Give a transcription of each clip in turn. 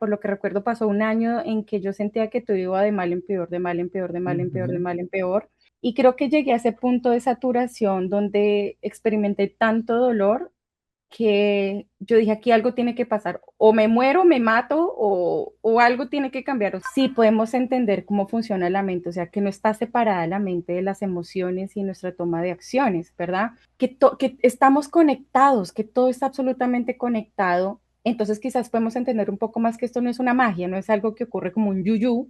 por lo que recuerdo, pasó un año en que yo sentía que todo iba de mal en peor, de mal en peor, de mal en peor, de Ujú. mal en peor. Y creo que llegué a ese punto de saturación donde experimenté tanto dolor que yo dije, aquí algo tiene que pasar, o me muero, me mato, o algo tiene que cambiar. Sí podemos entender cómo funciona la mente, o sea, que no está separada la mente de las emociones y nuestra toma de acciones, ¿verdad? Que estamos conectados, que todo está absolutamente conectado. Entonces quizás podemos entender un poco más que esto no es una magia, no es algo que ocurre como un yuyú,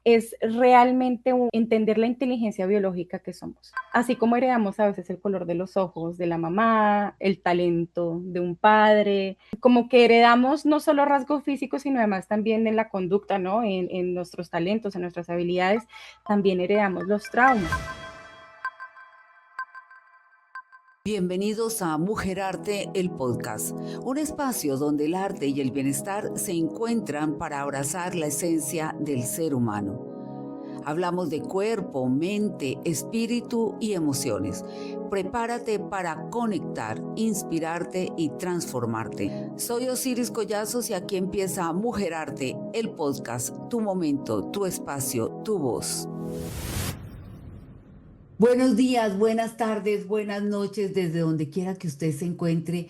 es realmente entender la inteligencia biológica que somos. Así como heredamos a veces el color de los ojos de la mamá, el talento de un padre, como que heredamos no solo rasgos físicos, sino además también en la conducta, ¿no? En nuestros talentos, en nuestras habilidades, también heredamos los traumas. Bienvenidos a Mujer Arte, el podcast, un espacio donde el arte y el bienestar se encuentran para abrazar la esencia del ser humano. Hablamos de cuerpo, mente, espíritu y emociones. Prepárate para conectar, inspirarte y transformarte. Soy Osiris Collazos y aquí empieza Mujer Arte, el podcast, tu momento, tu espacio, tu voz. Buenos días, buenas tardes, buenas noches, desde donde quiera que usted se encuentre.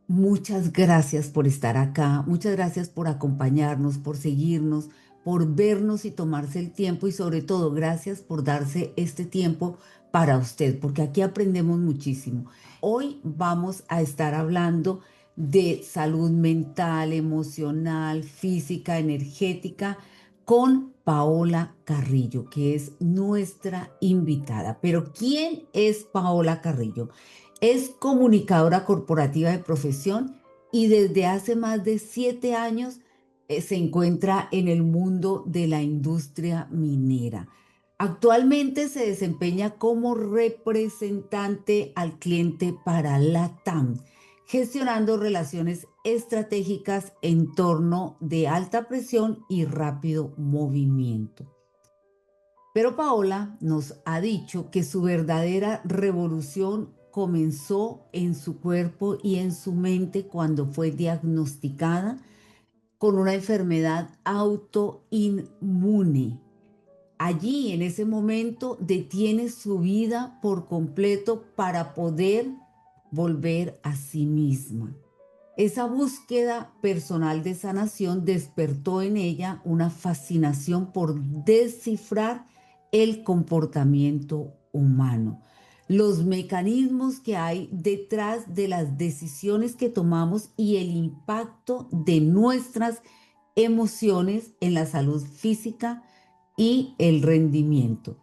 Muchas gracias por estar acá, muchas gracias por acompañarnos, por seguirnos, por vernos y tomarse el tiempo y sobre todo gracias por darse este tiempo para usted, porque aquí aprendemos muchísimo. Hoy vamos a estar hablando de salud mental, emocional, física, energética con Paola Carrillo, que es nuestra invitada. Pero ¿quién es Paola Carrillo? Es comunicadora corporativa de profesión y desde hace más de 7 años se encuentra en el mundo de la industria minera. Actualmente se desempeña como representante al cliente para LATAM, gestionando relaciones estratégicas en torno de alta presión y rápido movimiento. Pero Paola nos ha dicho que su verdadera revolución comenzó en su cuerpo y en su mente cuando fue diagnosticada con una enfermedad autoinmune. Allí, en ese momento, detiene su vida por completo para poder volver a sí misma. Esa búsqueda personal de sanación despertó en ella una fascinación por descifrar el comportamiento humano, los mecanismos que hay detrás de las decisiones que tomamos y el impacto de nuestras emociones en la salud física y el rendimiento.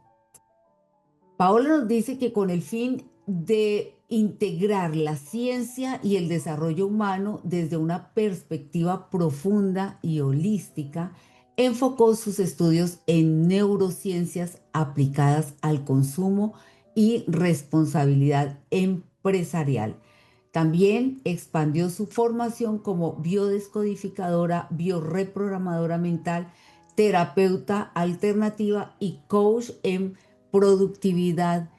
Paola nos dice que con el fin de integrar la ciencia y el desarrollo humano desde una perspectiva profunda y holística, enfocó sus estudios en neurociencias aplicadas al consumo y responsabilidad empresarial. También expandió su formación como biodescodificadora, bioreprogramadora mental, terapeuta alternativa y coach en productividad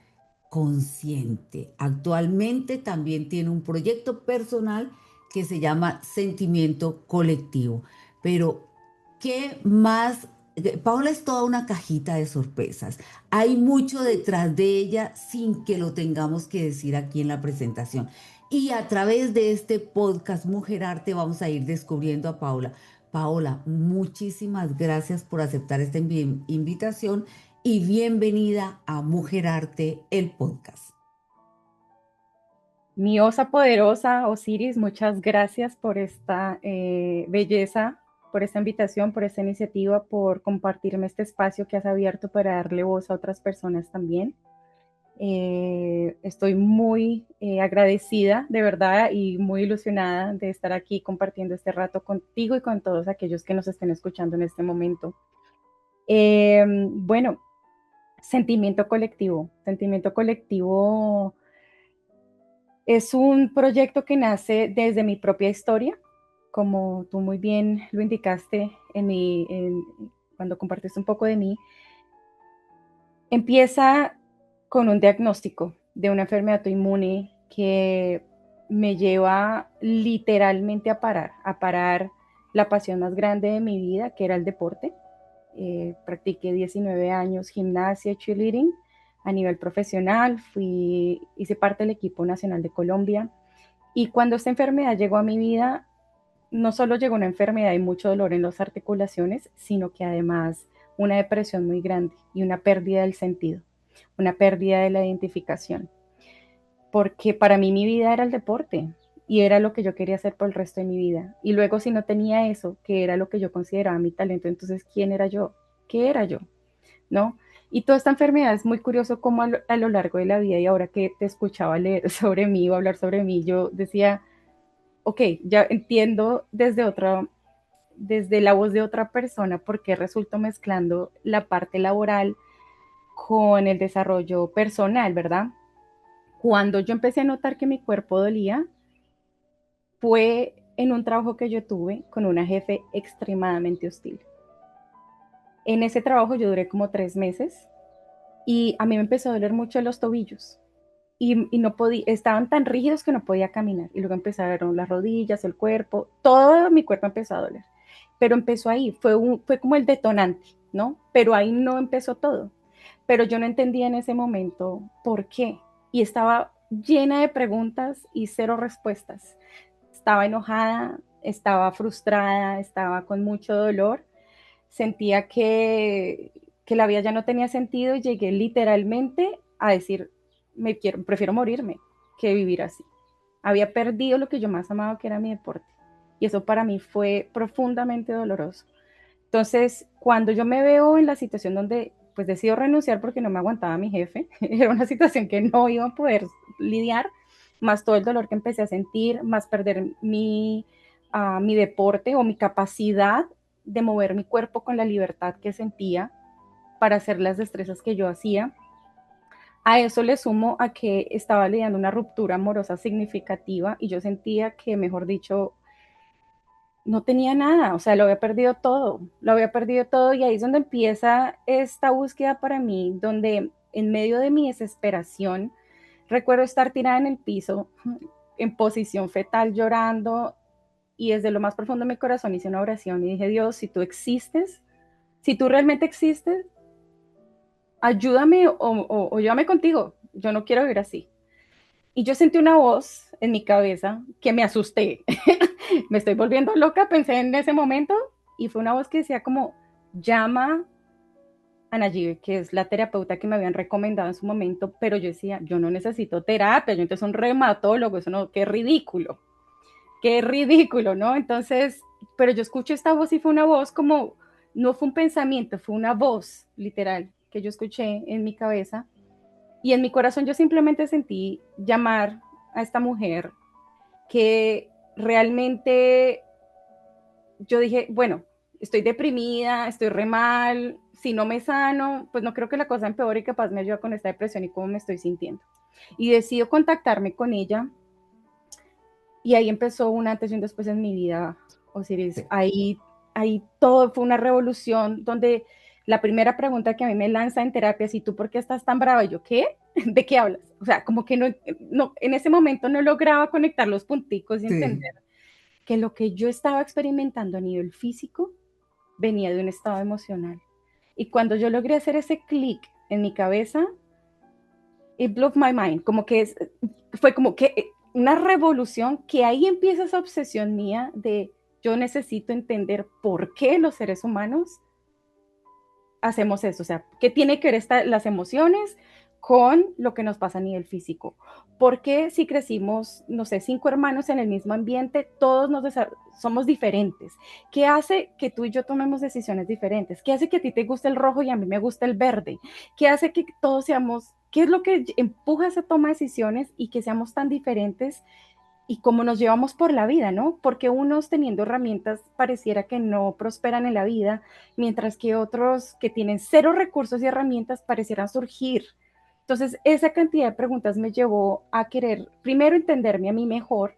consciente. Actualmente también tiene un proyecto personal que se llama Sentimiento Colectivo. Pero, ¿qué más? Paola es toda una cajita de sorpresas. Hay mucho detrás de ella sin que lo tengamos que decir aquí en la presentación. Y a través de este podcast Mujer Arte vamos a ir descubriendo a Paola. Paola, muchísimas gracias por aceptar esta invitación y bienvenida a Mujer Arte, el podcast. Mi osa poderosa, Osiris, muchas gracias por esta belleza, por esta invitación, por esta iniciativa, por compartirme este espacio que has abierto para darle voz a otras personas también. Estoy muy agradecida, de verdad, y muy ilusionada de estar aquí compartiendo este rato contigo y con todos aquellos que nos estén escuchando en este momento. Bueno, sentimiento colectivo. Sentimiento colectivo es un proyecto que nace desde mi propia historia, como tú muy bien lo indicaste cuando compartiste un poco de mí. Empieza con un diagnóstico de una enfermedad autoinmune que me lleva literalmente a parar la pasión más grande de mi vida, que era el deporte. Practiqué 19 años gimnasia, cheerleading a nivel profesional, hice parte del equipo nacional de Colombia. Y cuando esta enfermedad llegó a mi vida, no solo llegó una enfermedad y mucho dolor en las articulaciones, sino que además una depresión muy grande y una pérdida del sentido, una pérdida de la identificación. Porque para mí mi vida era el deporte y era lo que yo quería hacer por el resto de mi vida. Y luego si no tenía eso, que era lo que yo consideraba mi talento, entonces ¿quién era yo? ¿Qué era yo? ¿No? Y toda esta enfermedad es muy curioso cómo a lo largo de la vida y ahora que te escuchaba leer sobre mí o hablar sobre mí, yo decía, ok, ya entiendo desde la voz de otra persona por qué resulto mezclando la parte laboral con el desarrollo personal, ¿verdad? Cuando yo empecé a notar que mi cuerpo dolía, fue en un trabajo que yo tuve con una jefe extremadamente hostil. En ese trabajo yo duré como 3 meses y a mí me empezó a doler mucho los tobillos y no podía, estaban tan rígidos que no podía caminar y luego empezaron las rodillas, el cuerpo, todo mi cuerpo empezó a doler. Pero empezó ahí, fue como el detonante, ¿no? Pero ahí no empezó todo. Pero yo no entendía en ese momento por qué y estaba llena de preguntas y cero respuestas. Estaba enojada, estaba frustrada, estaba con mucho dolor, sentía que la vida ya no tenía sentido y llegué literalmente a decir, prefiero morirme que vivir así. Había perdido lo que yo más amaba, que era mi deporte. Y eso para mí fue profundamente doloroso. Entonces, cuando yo me veo en la situación donde pues decido renunciar porque no me aguantaba mi jefe, era una situación que no iba a poder lidiar, más todo el dolor que empecé a sentir, más perder mi deporte o mi capacidad de mover mi cuerpo con la libertad que sentía para hacer las destrezas que yo hacía. A eso le sumo a que estaba lidiando una ruptura amorosa significativa y yo sentía que, mejor dicho, no tenía nada, o sea, lo había perdido todo y ahí es donde empieza esta búsqueda para mí, donde en medio de mi desesperación, recuerdo estar tirada en el piso, en posición fetal, llorando y desde lo más profundo de mi corazón hice una oración y dije, Dios, si tú existes, si tú realmente existes, ayúdame o llévame contigo, yo no quiero vivir así. Y yo sentí una voz en mi cabeza que me asusté. Me estoy volviendo loca, pensé en ese momento, y fue una voz que decía como, llama a Nayibe, que es la terapeuta que me habían recomendado en su momento, pero yo decía, yo no necesito terapia, yo entonces soy un reumatólogo, eso no, qué ridículo, ¿no? Entonces, pero yo escuché esta voz y fue una voz como, no fue un pensamiento, fue una voz literal que yo escuché en mi cabeza y en mi corazón yo simplemente sentí llamar a esta mujer que realmente yo dije, bueno, estoy deprimida, estoy re mal, si no me sano, pues no creo que la cosa empeore y capaz me ayuda con esta depresión y cómo me estoy sintiendo. Y decido contactarme con ella y ahí empezó un antes y un después en mi vida, Osiris. Ahí todo fue una revolución donde la primera pregunta que a mí me lanza en terapia es, ¿y tú por qué estás tan brava? Y yo, ¿qué? ¿De qué hablas? O sea, como que no, en ese momento no lograba conectar los punticos y Sí. entender que lo que yo estaba experimentando a nivel físico venía de un estado emocional. Y cuando yo logré hacer ese clic en mi cabeza, it blew my mind, como que fue como que una revolución que ahí empieza esa obsesión mía de yo necesito entender por qué los seres humanos hacemos eso, o sea, qué tiene que ver las emociones con lo que nos pasa a nivel físico. Porque si crecimos, no sé, 5 hermanos en el mismo ambiente, todos somos diferentes. ¿Qué hace que tú y yo tomemos decisiones diferentes? ¿Qué hace que a ti te guste el rojo y a mí me gusta el verde? ¿Qué hace que todos seamos, qué es lo que empuja esa toma de decisiones y que seamos tan diferentes y cómo nos llevamos por la vida, ¿no? Porque unos teniendo herramientas pareciera que no prosperan en la vida, mientras que otros que tienen cero recursos y herramientas parecieran surgir. Entonces, esa cantidad de preguntas me llevó a querer primero entenderme a mí mejor,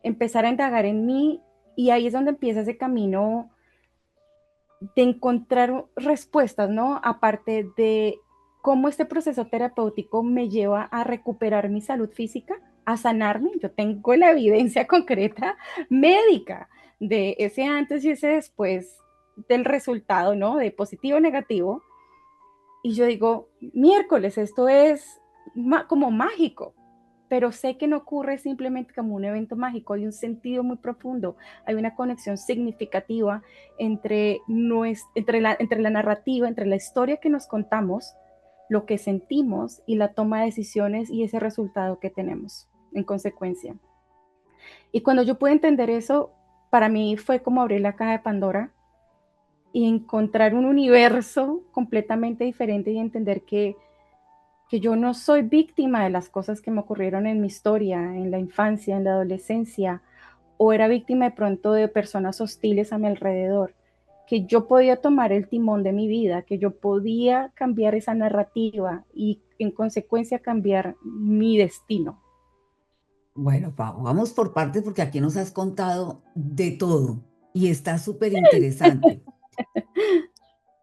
empezar a indagar en mí y ahí es donde empieza ese camino de encontrar respuestas, ¿no? Aparte de cómo este proceso terapéutico me lleva a recuperar mi salud física, a sanarme. Yo tengo la evidencia concreta médica de ese antes y ese después del resultado, ¿no? De positivo o negativo. Y yo digo, miércoles, esto es como mágico, pero sé que no ocurre simplemente como un evento mágico, hay un sentido muy profundo, hay una conexión significativa entre la narrativa, entre la historia que nos contamos, lo que sentimos y la toma de decisiones y ese resultado que tenemos en consecuencia. Y cuando yo pude entender eso, para mí fue como abrir la caja de Pandora y encontrar un universo completamente diferente y entender que yo no soy víctima de las cosas que me ocurrieron en mi historia, en la infancia, en la adolescencia, o era víctima de pronto de personas hostiles a mi alrededor, que yo podía tomar el timón de mi vida, que yo podía cambiar esa narrativa y en consecuencia cambiar mi destino. Bueno, Pau, vamos por partes porque aquí nos has contado de todo y está súper interesante.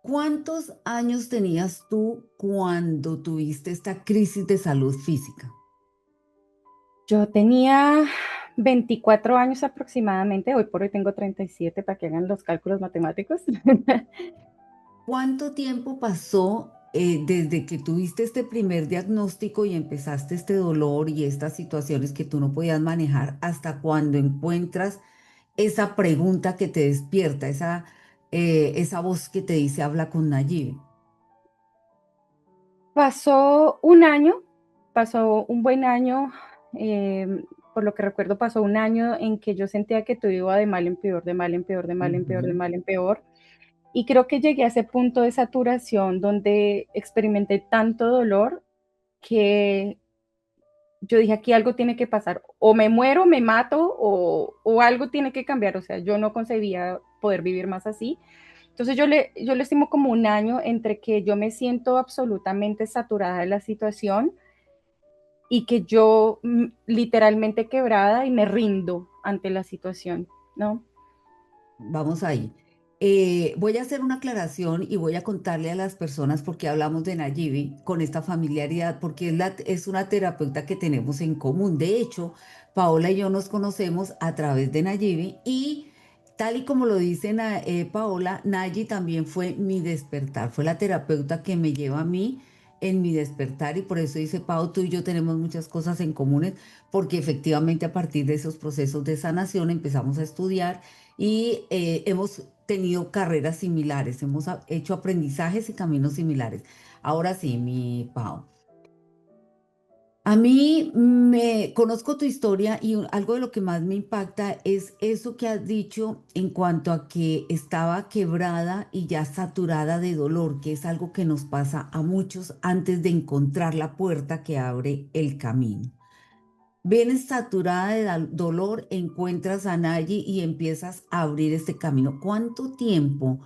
¿Cuántos años tenías tú cuando tuviste esta crisis de salud física? Yo tenía 24 años aproximadamente, hoy por hoy tengo 37 para que hagan los cálculos matemáticos. ¿Cuánto tiempo pasó desde que tuviste este primer diagnóstico y empezaste este dolor y estas situaciones que tú no podías manejar hasta cuando encuentras esa pregunta que te despierta, esa voz que te dice habla con Nayib? Pasó un año, pasó un buen año, por lo que recuerdo pasó un año en que yo sentía que todo iba de mal en peor, de mal en peor, de mal en peor, de Ujú. mal en peor. Y creo que llegué a ese punto de saturación donde experimenté tanto dolor que yo dije, aquí algo tiene que pasar, o me muero, me mato, o algo tiene que cambiar, o sea, yo no concebía poder vivir más así. Entonces yo le estimo como un año entre que yo me siento absolutamente saturada de la situación y que yo literalmente quebrada y me rindo ante la situación, ¿no? Vamos ahí. Voy a hacer una aclaración y voy a contarle a las personas por qué hablamos de Nayibi con esta familiaridad, porque es una terapeuta que tenemos en común. De hecho, Paola y yo nos conocemos a través de Nayibi y tal y como lo dice Paola, Nayi también fue mi despertar, fue la terapeuta que me lleva a mí en mi despertar y por eso dice Pau, tú y yo tenemos muchas cosas en comunes, porque efectivamente a partir de esos procesos de sanación empezamos a estudiar y hemos tenido carreras similares, hemos hecho aprendizajes y caminos similares. Ahora sí, mi Pau. A mí me conozco tu historia y algo de lo que más me impacta es eso que has dicho en cuanto a que estaba quebrada y ya saturada de dolor, que es algo que nos pasa a muchos antes de encontrar la puerta que abre el camino. Vienes saturada de dolor, encuentras a Nayi y empiezas a abrir este camino. ¿Cuánto tiempo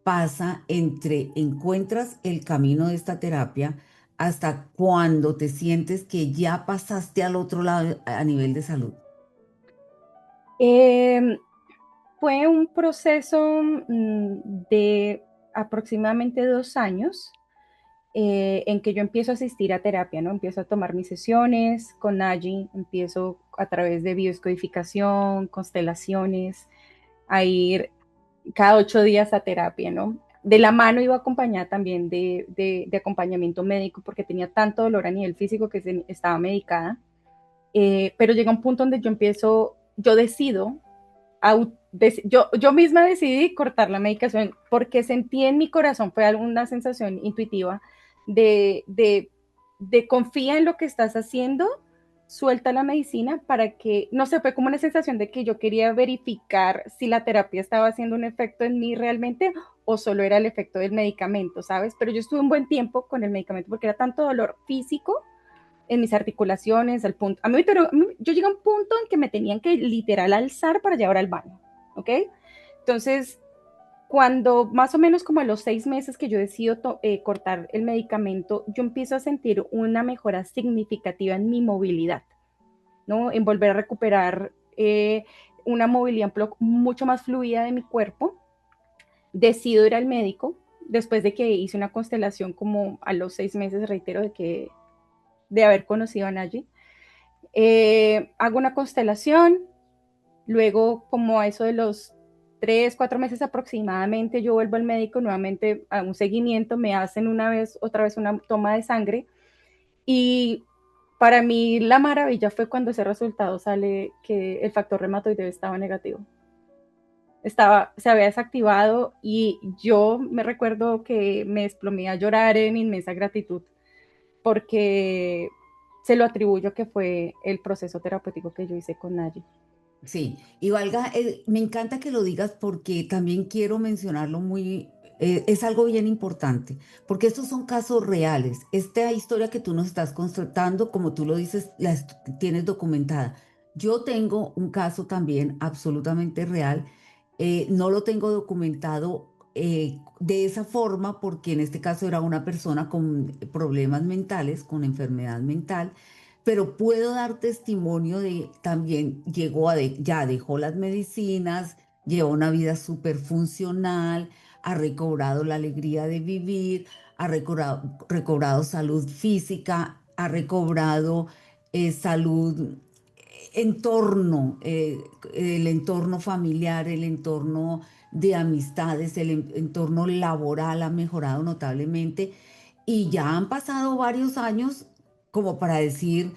pasa entre encuentras el camino de esta terapia hasta cuando te sientes que ya pasaste al otro lado a nivel de salud? Eh, Fue un proceso de aproximadamente 2 años en que yo empiezo a asistir a terapia, ¿no? Empiezo a tomar mis sesiones con Naji, empiezo a través de biodescodificación, constelaciones, a ir cada 8 días a terapia, ¿no? De la mano iba acompañada también de acompañamiento médico porque tenía tanto dolor a nivel físico que estaba medicada. Pero llega un punto donde yo decido, yo misma decidí cortar la medicación porque sentí en mi corazón, fue alguna sensación intuitiva de confía en lo que estás haciendo, suelta la medicina para que, no sé, fue como una sensación de que yo quería verificar si la terapia estaba haciendo un efecto en mí realmente o solo era el efecto del medicamento, ¿sabes? Pero yo estuve un buen tiempo con el medicamento porque era tanto dolor físico en mis articulaciones, al punto, yo llegué a un punto en que me tenían que literal alzar para llevar al baño, ¿ok? Entonces, cuando más o menos como a los 6 meses que yo decido cortar el medicamento, yo empiezo a sentir una mejora significativa en mi movilidad, ¿no? En volver a recuperar una movilidad mucho más fluida de mi cuerpo. Decido ir al médico después de que hice una constelación como a los 6 meses, reitero, de haber conocido a Nayi. Hago una constelación, luego como a eso de los 3, 4 meses aproximadamente, yo vuelvo al médico nuevamente a un seguimiento, me hacen otra vez una toma de sangre y para mí la maravilla fue cuando ese resultado sale que el factor reumatoide estaba negativo. Se había desactivado y yo me recuerdo que me desplomé a llorar en inmensa gratitud porque se lo atribuyo que fue el proceso terapéutico que yo hice con Nayi. Sí, y Valga, me encanta que lo digas porque también quiero mencionarlo muy, es algo bien importante, porque estos son casos reales. Esta historia que tú nos estás contando, como tú lo dices, tienes documentada. Yo tengo un caso también absolutamente real, no lo tengo documentado de esa forma porque en este caso era una persona con problemas mentales, con enfermedad mental, pero puedo dar testimonio de también ya dejó las medicinas, lleva una vida súper funcional, ha recobrado la alegría de vivir, ha recobrado salud física, ha recobrado salud, el entorno familiar, el entorno de amistades, entorno laboral ha mejorado notablemente y ya han pasado varios años como para decir,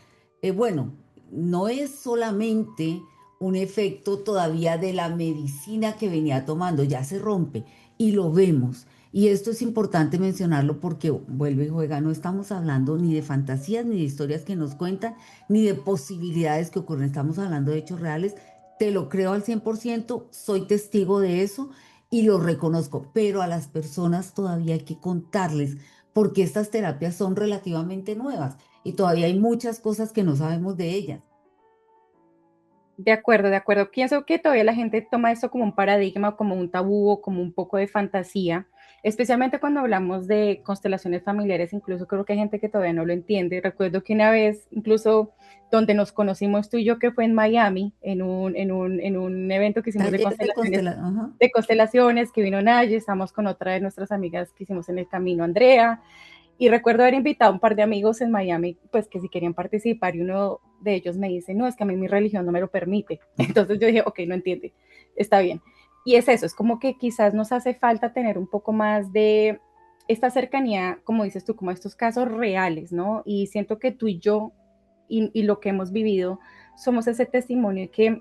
bueno, no es solamente un efecto todavía de la medicina que venía tomando, ya se rompe y lo vemos. Y esto es importante mencionarlo porque vuelve y juega, no estamos hablando ni de fantasías ni de historias que nos cuentan, ni de posibilidades que ocurren, estamos hablando de hechos reales. Te lo creo al 100%, soy testigo de eso y lo reconozco, pero a las personas todavía hay que contarles porque estas terapias son relativamente nuevas y todavía hay muchas cosas que no sabemos de ellas. De acuerdo, de acuerdo. Pienso que todavía la gente toma esto como un paradigma, como un tabú, o como un poco de fantasía, especialmente cuando hablamos de constelaciones familiares, incluso creo que hay gente que todavía no lo entiende. Recuerdo que una vez, incluso donde nos conocimos tú y yo, que fue en Miami, en un evento que hicimos Talleres de constelación. Ajá. de constelaciones, que vino Naye, estamos con otra de nuestras amigas que hicimos en el camino, Andrea, y recuerdo haber invitado a un par de amigos en Miami, pues que si querían participar y uno de ellos me dice, no, es que a mí mi religión no me lo permite. Entonces yo dije, ok, no entiende, está bien. Y es eso, es como que quizás nos hace falta tener un poco más de esta cercanía, como dices tú, como estos casos reales, ¿no? Y siento que tú y yo y lo que hemos vivido somos ese testimonio que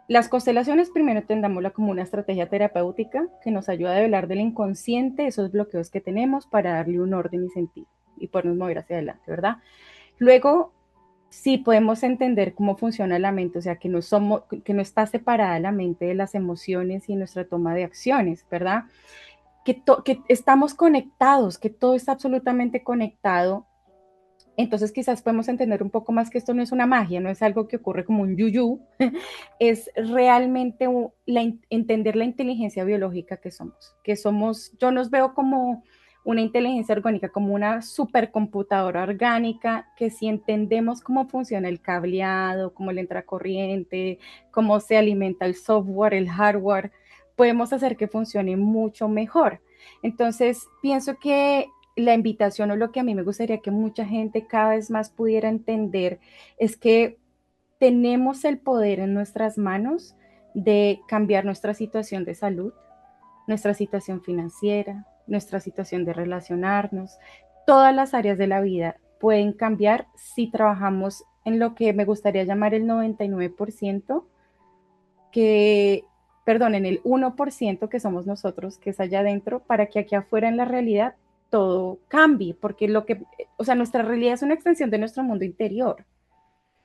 las constelaciones primero entendámosla como una estrategia terapéutica que nos ayuda a develar del inconsciente esos bloqueos que tenemos para darle un orden y sentido y podernos mover hacia adelante, ¿verdad? Luego, sí podemos entender cómo funciona la mente, o sea, que no está separada la mente de las emociones y nuestra toma de acciones, ¿verdad? Que estamos conectados, que todo está absolutamente conectado. Entonces quizás podemos entender un poco más que esto no es una magia, no es algo que ocurre como un yuyu, es realmente entender la inteligencia biológica que somos, yo nos veo como una inteligencia orgánica, como una supercomputadora orgánica, que si entendemos cómo funciona el cableado, cómo le entra corriente, cómo se alimenta el software, el hardware, podemos hacer que funcione mucho mejor. Entonces, pienso que la invitación o lo que a mí me gustaría que mucha gente cada vez más pudiera entender es que tenemos el poder en nuestras manos de cambiar nuestra situación de salud, nuestra situación financiera, nuestra situación de relacionarnos. Todas las áreas de la vida pueden cambiar si trabajamos en lo que me gustaría llamar el 99%, que, perdón, en el 1% que somos nosotros, que es allá adentro, para que aquí afuera en la realidad todo cambie, porque o sea, nuestra realidad es una extensión de nuestro mundo interior.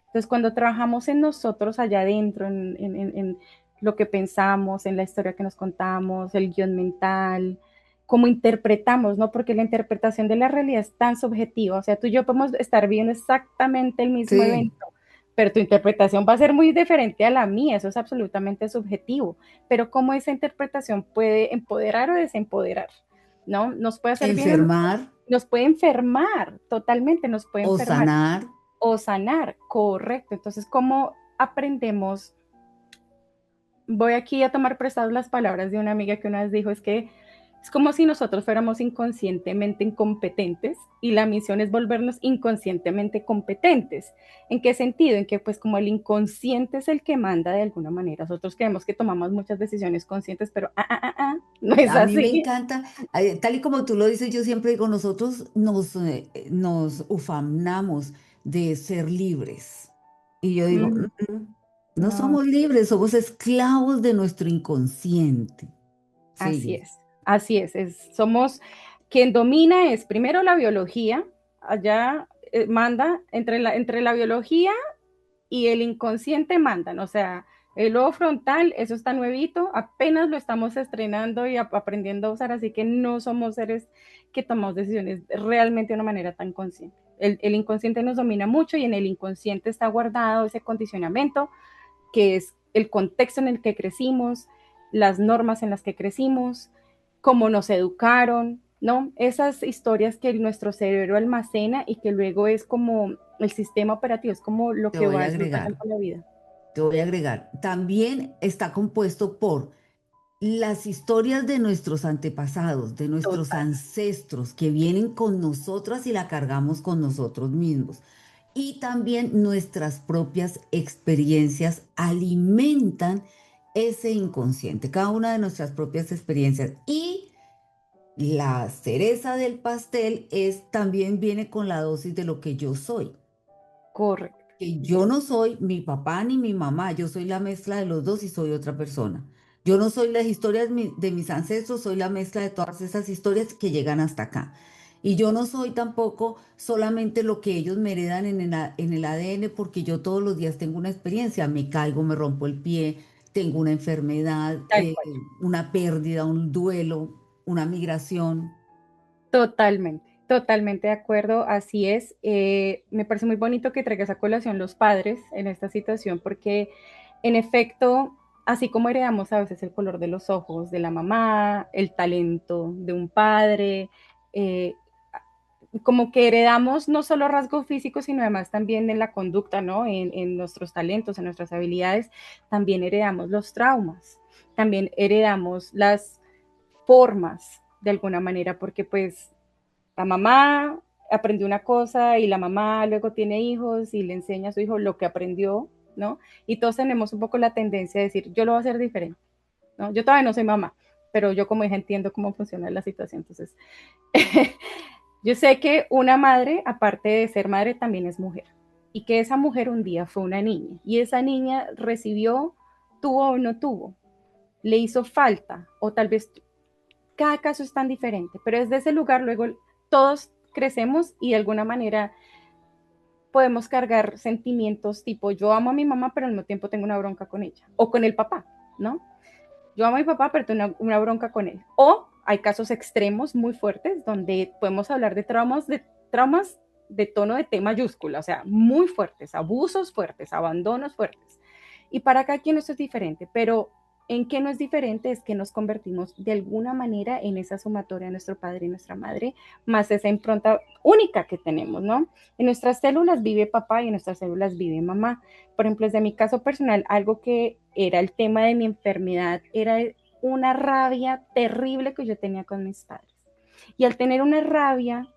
Entonces, cuando trabajamos en nosotros allá adentro, en lo que pensamos, en la historia que nos contamos, el guión mental, cómo interpretamos, ¿no? Porque la interpretación de la realidad es tan subjetiva. O sea, tú y yo podemos estar viendo exactamente el mismo Sí, evento, pero tu interpretación va a ser muy diferente a la mía. Eso es absolutamente subjetivo. Pero cómo esa interpretación puede empoderar o desempoderar, ¿no? Nos puede hacer bien o enfermar nos puede enfermar, totalmente nos puede o enfermar sanar. o sanar, correcto. Entonces, ¿cómo aprendemos? Voy aquí a tomar prestadas las palabras de una amiga que una vez dijo, es que Es como si nosotros fuéramos inconscientemente incompetentes y la misión es volvernos inconscientemente competentes. ¿En qué sentido? En que pues como el inconsciente es el que manda de alguna manera, nosotros creemos que tomamos muchas decisiones conscientes, pero no es A mí me así. encanta, tal y como tú lo dices, yo siempre digo, nosotros nos ufanamos de ser libres. Y yo digo, Mm, no no, somos libres, somos esclavos de nuestro inconsciente. así Sí, es, así somos quien domina es primero la biología, allá manda entre la biología y el inconsciente mandan, o sea, el ojo frontal, eso está nuevito, apenas lo estamos estrenando y aprendiendo a usar, así que no somos seres que tomamos decisiones realmente de una manera tan consciente. El inconsciente nos domina mucho y en el inconsciente está guardado ese condicionamiento que es el contexto en el que crecimos, las normas en las que crecimos, cómo nos educaron, ¿no? Esas historias que nuestro cerebro almacena y que luego es como el sistema operativo, es como lo te que voy va a disfrutando agregar, con la vida. te voy a agregar. También está compuesto por las historias de nuestros antepasados, de nuestros Total. ancestros que vienen con nosotras y la cargamos con nosotros mismos. Y también nuestras propias experiencias alimentan ese inconsciente, cada una de nuestras propias experiencias. Y la cereza del pastel es también viene con la dosis de lo que yo soy. Correcto. Que yo no soy mi papá ni mi mamá, yo soy la mezcla de los dos y soy otra persona. Yo no soy las historias de mis ancestros, soy la mezcla de todas esas historias que llegan hasta acá. Y yo no soy tampoco solamente lo que ellos me heredan en el ADN, porque yo todos los días tengo una experiencia, me caigo, me rompo el pie, tengo una enfermedad, Tal cual. una pérdida, un duelo, una migración. Totalmente, totalmente de acuerdo, así es. Me parece muy bonito que traigas a colación los padres en esta situación porque en efecto, así como heredamos a veces el color de los ojos de la mamá, el talento de un padre, eh, como que heredamos no solo rasgos físicos, sino además también en la conducta, ¿no? En nuestros talentos, en nuestras habilidades, también heredamos los traumas, también heredamos las formas de alguna manera, porque pues la mamá aprendió una cosa y la mamá luego tiene hijos y le enseña a su hijo lo que aprendió, ¿no? Y todos tenemos un poco la tendencia de decir, yo lo voy a hacer diferente, ¿no? Yo todavía no soy mamá, pero yo como hija entiendo cómo funciona la situación. Entonces, yo sé que una madre, aparte de ser madre, también es mujer. Y que esa mujer un día fue una niña y esa niña recibió, tuvo o no tuvo, le hizo falta o tal vez cada caso es tan diferente, pero desde ese lugar luego todos crecemos y de alguna manera podemos cargar sentimientos tipo yo amo a mi mamá, pero al mismo tiempo tengo una bronca con ella o con el papá, ¿no? Yo amo a mi papá, pero tengo una bronca con él. O hay casos extremos muy fuertes donde podemos hablar traumas de tono de T mayúscula, o sea, muy fuertes, abusos fuertes, abandonos fuertes. Y para cada quien esto es diferente, pero en qué no es diferente es que nos convertimos de alguna manera en esa sumatoria de nuestro padre y nuestra madre, más esa impronta única que tenemos, ¿no? En nuestras células vive papá y en nuestras células vive mamá. Por ejemplo, desde mi caso personal, algo que era el tema de mi enfermedad era una rabia terrible que yo tenía con mis padres. Y al tener una rabia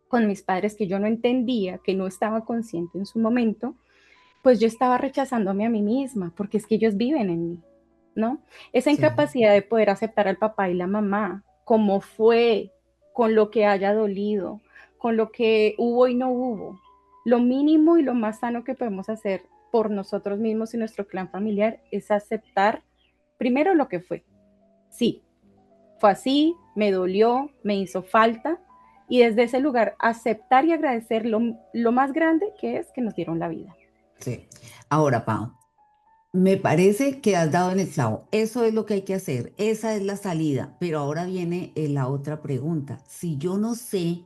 con mis padres que yo no entendía, que no estaba consciente en su momento, pues yo estaba rechazándome a mí misma, porque es que ellos viven en mí, ¿no? Esa Sí. incapacidad de poder aceptar al papá y la mamá, como fue, con lo que haya dolido, con lo que hubo y no hubo. Lo mínimo y lo más sano que podemos hacer por nosotros mismos y nuestro clan familiar es aceptar primero lo que fue. Sí, fue así, me dolió, me hizo falta, y desde ese lugar aceptar y agradecer lo más grande que es que nos dieron la vida. Sí. Ahora, Pau, me parece que has dado en el clavo. Eso es lo que hay que hacer. Esa es la salida. Pero ahora viene la otra pregunta. Si yo no sé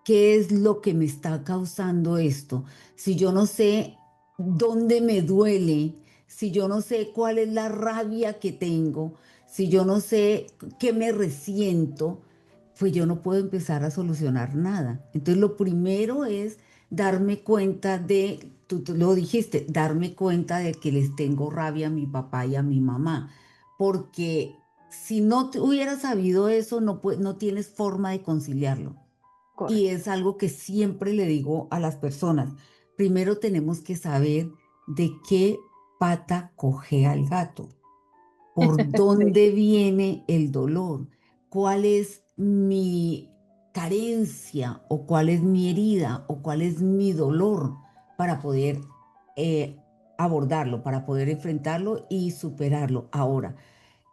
qué es lo que me está causando esto, si yo no sé dónde me duele, si yo no sé cuál es la rabia que tengo, si yo no sé qué me resiento, pues yo no puedo empezar a solucionar nada. Entonces, lo primero es darme cuenta de, tú lo dijiste, darme cuenta de que les tengo rabia a mi papá y a mi mamá, porque si no hubieras sabido eso, no tienes forma de conciliarlo. Y Correcto. es algo que siempre le digo a las personas. Primero tenemos que saber de qué pata cojea el gato, por Sí. dónde viene el dolor, cuál es mi carencia o cuál es mi herida o cuál es mi dolor para poder eh, abordarlo, para poder enfrentarlo y superarlo. Ahora,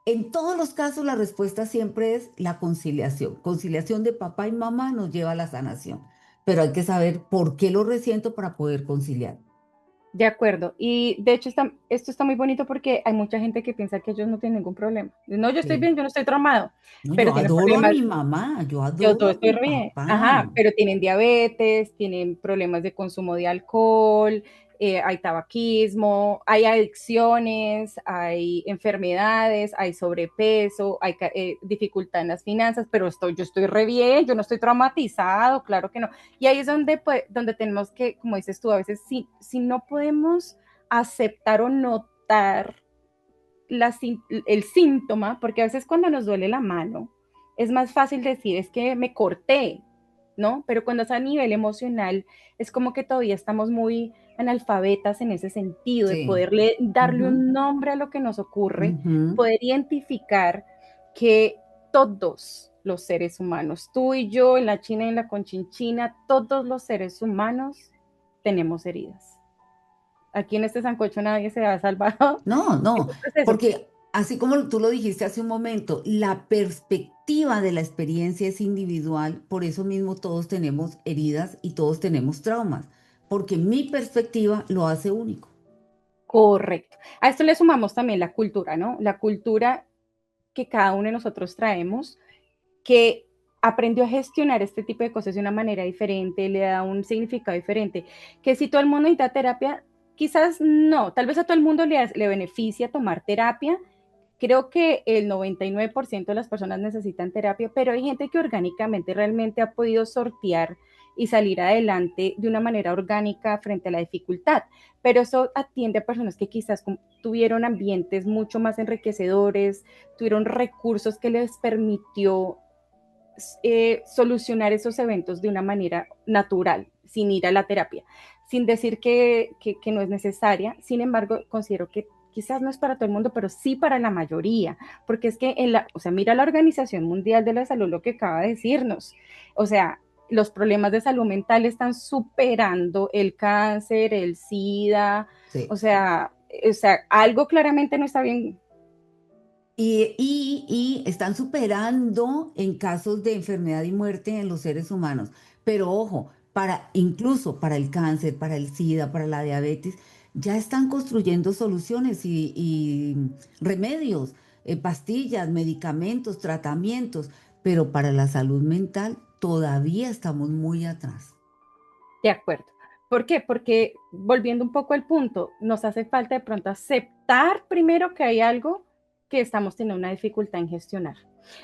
en todos los casos la respuesta siempre es la conciliación. Conciliación de papá y mamá nos lleva a la sanación, pero hay que saber por qué lo resiento para poder conciliar. De acuerdo. Y de hecho esto está muy bonito porque hay mucha gente que piensa que ellos no tienen ningún problema. No, yo estoy Sí. bien, yo no estoy traumado, No, pero yo tienen adoro a problemas. mi mamá, yo Yo adoro todo a estoy mi re bien, papá. ajá, pero tienen diabetes, tienen problemas de consumo de alcohol, hay tabaquismo, hay adicciones, hay enfermedades, hay sobrepeso, hay dificultad en las finanzas, pero yo estoy re bien, yo no estoy traumatizado, claro que no. Y ahí es donde, pues, donde tenemos que, como dices tú, a veces si no podemos aceptar o notar la, el síntoma, porque a veces cuando nos duele la mano, es más fácil decir, es que me corté, ¿no? Pero cuando es a nivel emocional, es como que todavía estamos muy analfabetas en ese sentido, de Sí. poderle darle Ujú, un nombre a lo que nos ocurre, ujú. poder identificar que todos los seres humanos, tú y yo, en la China y en la Conchinchina, todos los seres humanos tenemos heridas. Aquí en este sancocho nadie se ha salvado. No, no, Es un proceso. porque así como tú lo dijiste hace un momento, la perspectiva de la experiencia es individual, por eso mismo todos tenemos heridas y todos tenemos traumas, porque mi perspectiva lo hace único. Correcto. A esto le sumamos también la cultura, ¿no? La cultura que cada uno de nosotros traemos, que aprendió a gestionar este tipo de cosas de una manera diferente, le da un significado diferente, que si todo el mundo necesita terapia, quizás no, tal vez a todo el mundo le beneficia tomar terapia. Creo que el 99% de las personas necesitan terapia, pero hay gente que orgánicamente realmente ha podido sortear y salir adelante de una manera orgánica frente a la dificultad. Pero eso atiende a personas que quizás tuvieron ambientes mucho más enriquecedores, tuvieron recursos que les permitió solucionar esos eventos de una manera natural, sin ir a la terapia, sin decir que no es necesaria. Sin embargo, considero que quizás no es para todo el mundo, pero sí para la mayoría, porque es que o sea, mira la Organización Mundial de la Salud lo que acaba de decirnos, o sea, los problemas de salud mental están superando el cáncer, el SIDA, Sí. o sea, algo claramente no está bien. Y están superando en casos de enfermedad y muerte en los seres humanos. Pero ojo, incluso para el cáncer, para el SIDA, para la diabetes, ya están construyendo soluciones y remedios, pastillas, medicamentos, tratamientos, pero para la salud mental todavía estamos muy atrás. De acuerdo. ¿Por qué? Porque volviendo un poco al punto, nos hace falta de pronto aceptar primero que hay algo que estamos teniendo una dificultad en gestionar.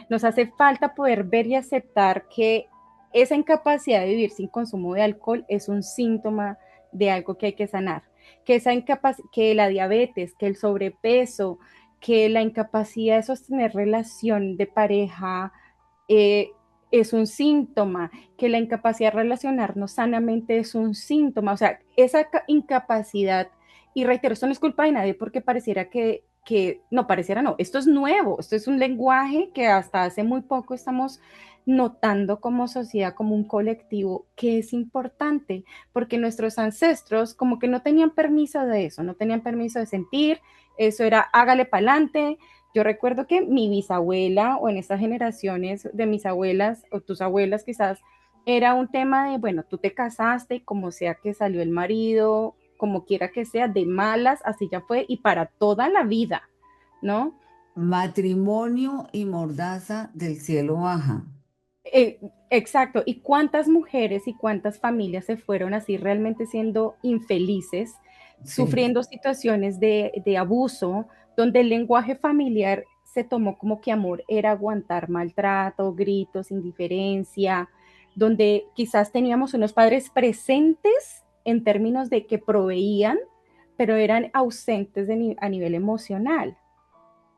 Nos hace falta poder ver y aceptar que esa incapacidad de vivir sin consumo de alcohol es un síntoma de algo que hay que sanar, que que la diabetes, que el sobrepeso, que la incapacidad de sostener relación de pareja eh, es un síntoma, que la incapacidad de relacionarnos sanamente es un síntoma, o sea, esa incapacidad, y reitero, esto no es culpa de nadie porque pareciera no, pareciera no, esto es nuevo, esto es un lenguaje que hasta hace muy poco estamos notando como sociedad, como un colectivo, que es importante, porque nuestros ancestros como que no tenían permiso de eso, no tenían permiso de sentir, eso era hágale para adelante. Yo recuerdo que mi bisabuela o en estas generaciones de mis abuelas o tus abuelas quizás era un tema de, bueno, tú te casaste, como sea que salió el marido, como quiera que sea, de malas, así ya fue y para toda la vida, ¿no? Matrimonio y mordaza del cielo baja. Exacto. ¿Y cuántas mujeres y cuántas familias se fueron así realmente siendo infelices, Sí. sufriendo situaciones de abuso, donde el lenguaje familiar se tomó como que amor era aguantar maltrato, gritos, indiferencia, donde quizás teníamos unos padres presentes en términos de que proveían, pero eran ausentes a nivel emocional.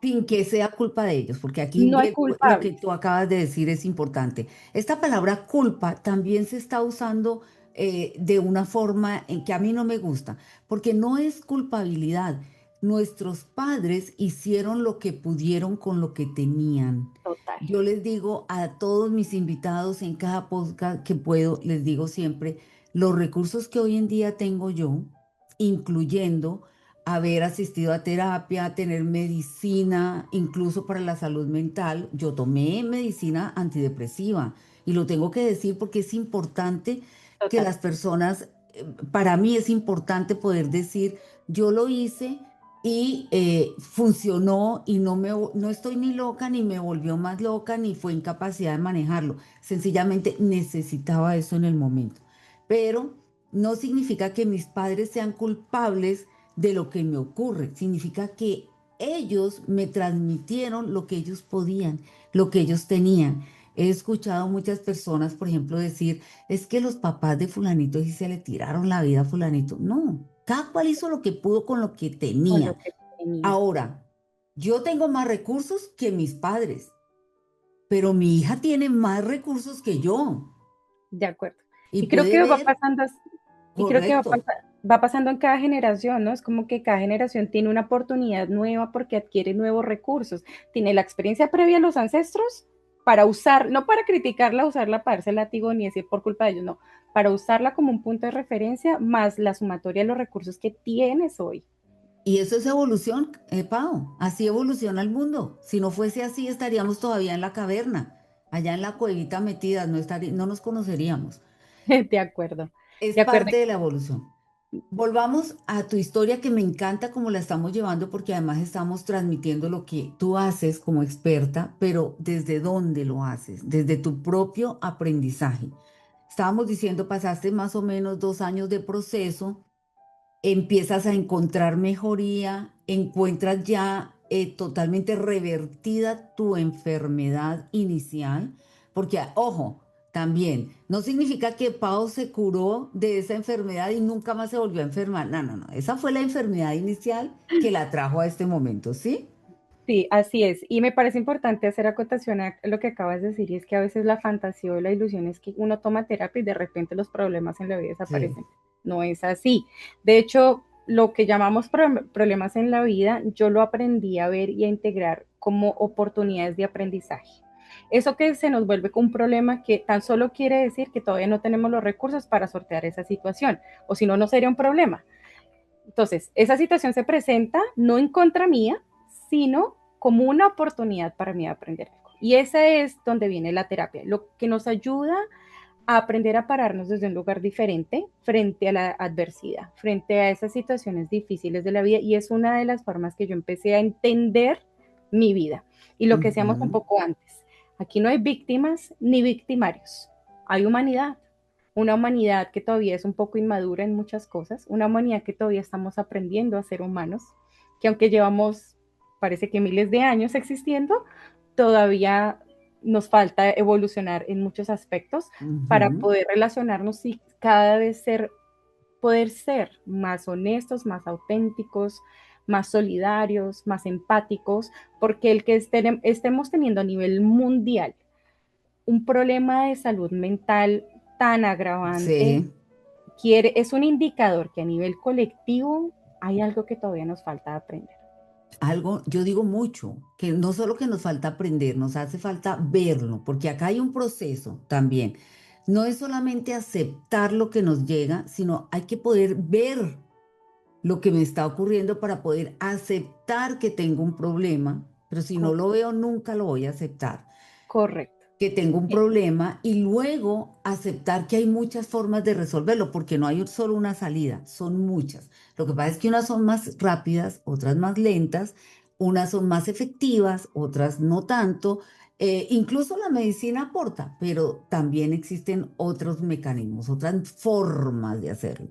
sin que sea culpa de ellos, porque aquí No hay lo que culpables. tú acabas de decir es importante. Esta palabra culpa también se está usando de una forma en que a mí no me gusta, porque no es culpabilidad. Nuestros padres hicieron lo que pudieron con lo que tenían. Total. Yo les digo a todos mis invitados en cada podcast que puedo, les digo siempre, los recursos que hoy en día tengo yo, incluyendo haber asistido a terapia, tener medicina, incluso para la salud mental. Yo tomé medicina antidepresiva y lo tengo que decir porque es importante que Total. las personas, para mí es importante poder decir, yo lo hice y funcionó y no estoy ni loca, ni me volvió más loca, ni fue incapacidad de manejarlo. Sencillamente necesitaba eso en el momento. Pero no significa que mis padres sean culpables de lo que me ocurre. Significa que ellos me transmitieron lo que ellos podían, lo que ellos tenían. He escuchado muchas personas, por ejemplo, decir, es que los papás de fulanito sí se le tiraron la vida a fulanito. No, cada cual hizo lo que pudo con lo que Con lo tenía. que tenía. Ahora, yo tengo más recursos que mis padres, pero mi hija tiene más recursos que yo De acuerdo. y Y creo puede que va ver, pasando, y creo que correcto. va pasando en cada generación, ¿no? Es como que cada generación tiene una oportunidad nueva porque adquiere nuevos recursos. Tiene la experiencia previa a los ancestros para usar, no para criticarla, usarla para darse látigo ni decir por culpa de ellos, no, para usarla como un punto de referencia más la sumatoria de los recursos que tienes hoy. Y eso es evolución, Pau. Así evoluciona el mundo. Si no fuese así, estaríamos todavía en la caverna, allá en la cuevita metidas, no nos conoceríamos. De acuerdo, Es de acuerdo. parte de la evolución. Volvamos a tu historia que me encanta como la estamos llevando porque además estamos transmitiendo lo que tú haces como experta, pero desde dónde lo haces, desde tu propio aprendizaje. Estábamos diciendo, pasaste más o menos 2 años de proceso, empiezas a encontrar mejoría, encuentras ya totalmente revertida tu enfermedad inicial, porque, ojo, también, no significa que Pau se curó de esa enfermedad y nunca más se volvió a enfermar. No, no, no, esa fue la enfermedad inicial que la trajo a este momento, ¿sí? Sí, así es. Y me parece importante hacer acotación a lo que acabas de decir, y es que a veces la fantasía o la ilusión es que uno toma terapia y de repente los problemas en la vida Sí. desaparecen. No es así. De hecho, lo que llamamos problemas en la vida, yo lo aprendí a ver y a integrar como oportunidades de aprendizaje. Eso que se nos vuelve con un problema que tan solo quiere decir que todavía no tenemos los recursos para sortear esa situación, o si no, no sería un problema. Entonces, esa situación se presenta no en contra mía, sino como una oportunidad para mí de aprender algo. Y esa es donde viene la terapia, lo que nos ayuda a aprender a pararnos desde un lugar diferente frente a la adversidad, frente a esas situaciones difíciles de la vida. Y es una de las formas que yo empecé a entender mi vida. Y lo que decíamos un Ujú. poco antes, aquí no hay víctimas ni victimarios, hay humanidad, una humanidad que todavía es un poco inmadura en muchas cosas, una humanidad que todavía estamos aprendiendo a ser humanos, que aunque llevamos, parece que miles de años existiendo, todavía nos falta evolucionar en muchos aspectos para Ujú. poder relacionarnos y cada vez poder ser más honestos, más auténticos, más solidarios, más empáticos, porque el que estemos teniendo a nivel mundial un problema de salud mental tan agravante Sí. es un indicador que a nivel colectivo hay algo que todavía nos falta aprender. Algo, yo digo mucho, que no solo que nos falta aprender, nos hace falta verlo, porque acá hay un proceso también. No es solamente aceptar lo que nos llega, sino hay que poder ver lo que me está ocurriendo para poder aceptar que tengo un problema, pero si no lo veo, nunca lo voy a aceptar Correcto. que tengo un problema y luego aceptar que hay muchas formas de resolverlo, porque no hay solo una salida, son muchas. Lo que pasa es que unas son más rápidas, otras más lentas, unas son más efectivas, otras no tanto. Incluso la medicina aporta, pero también existen otros mecanismos, otras formas de hacerlo.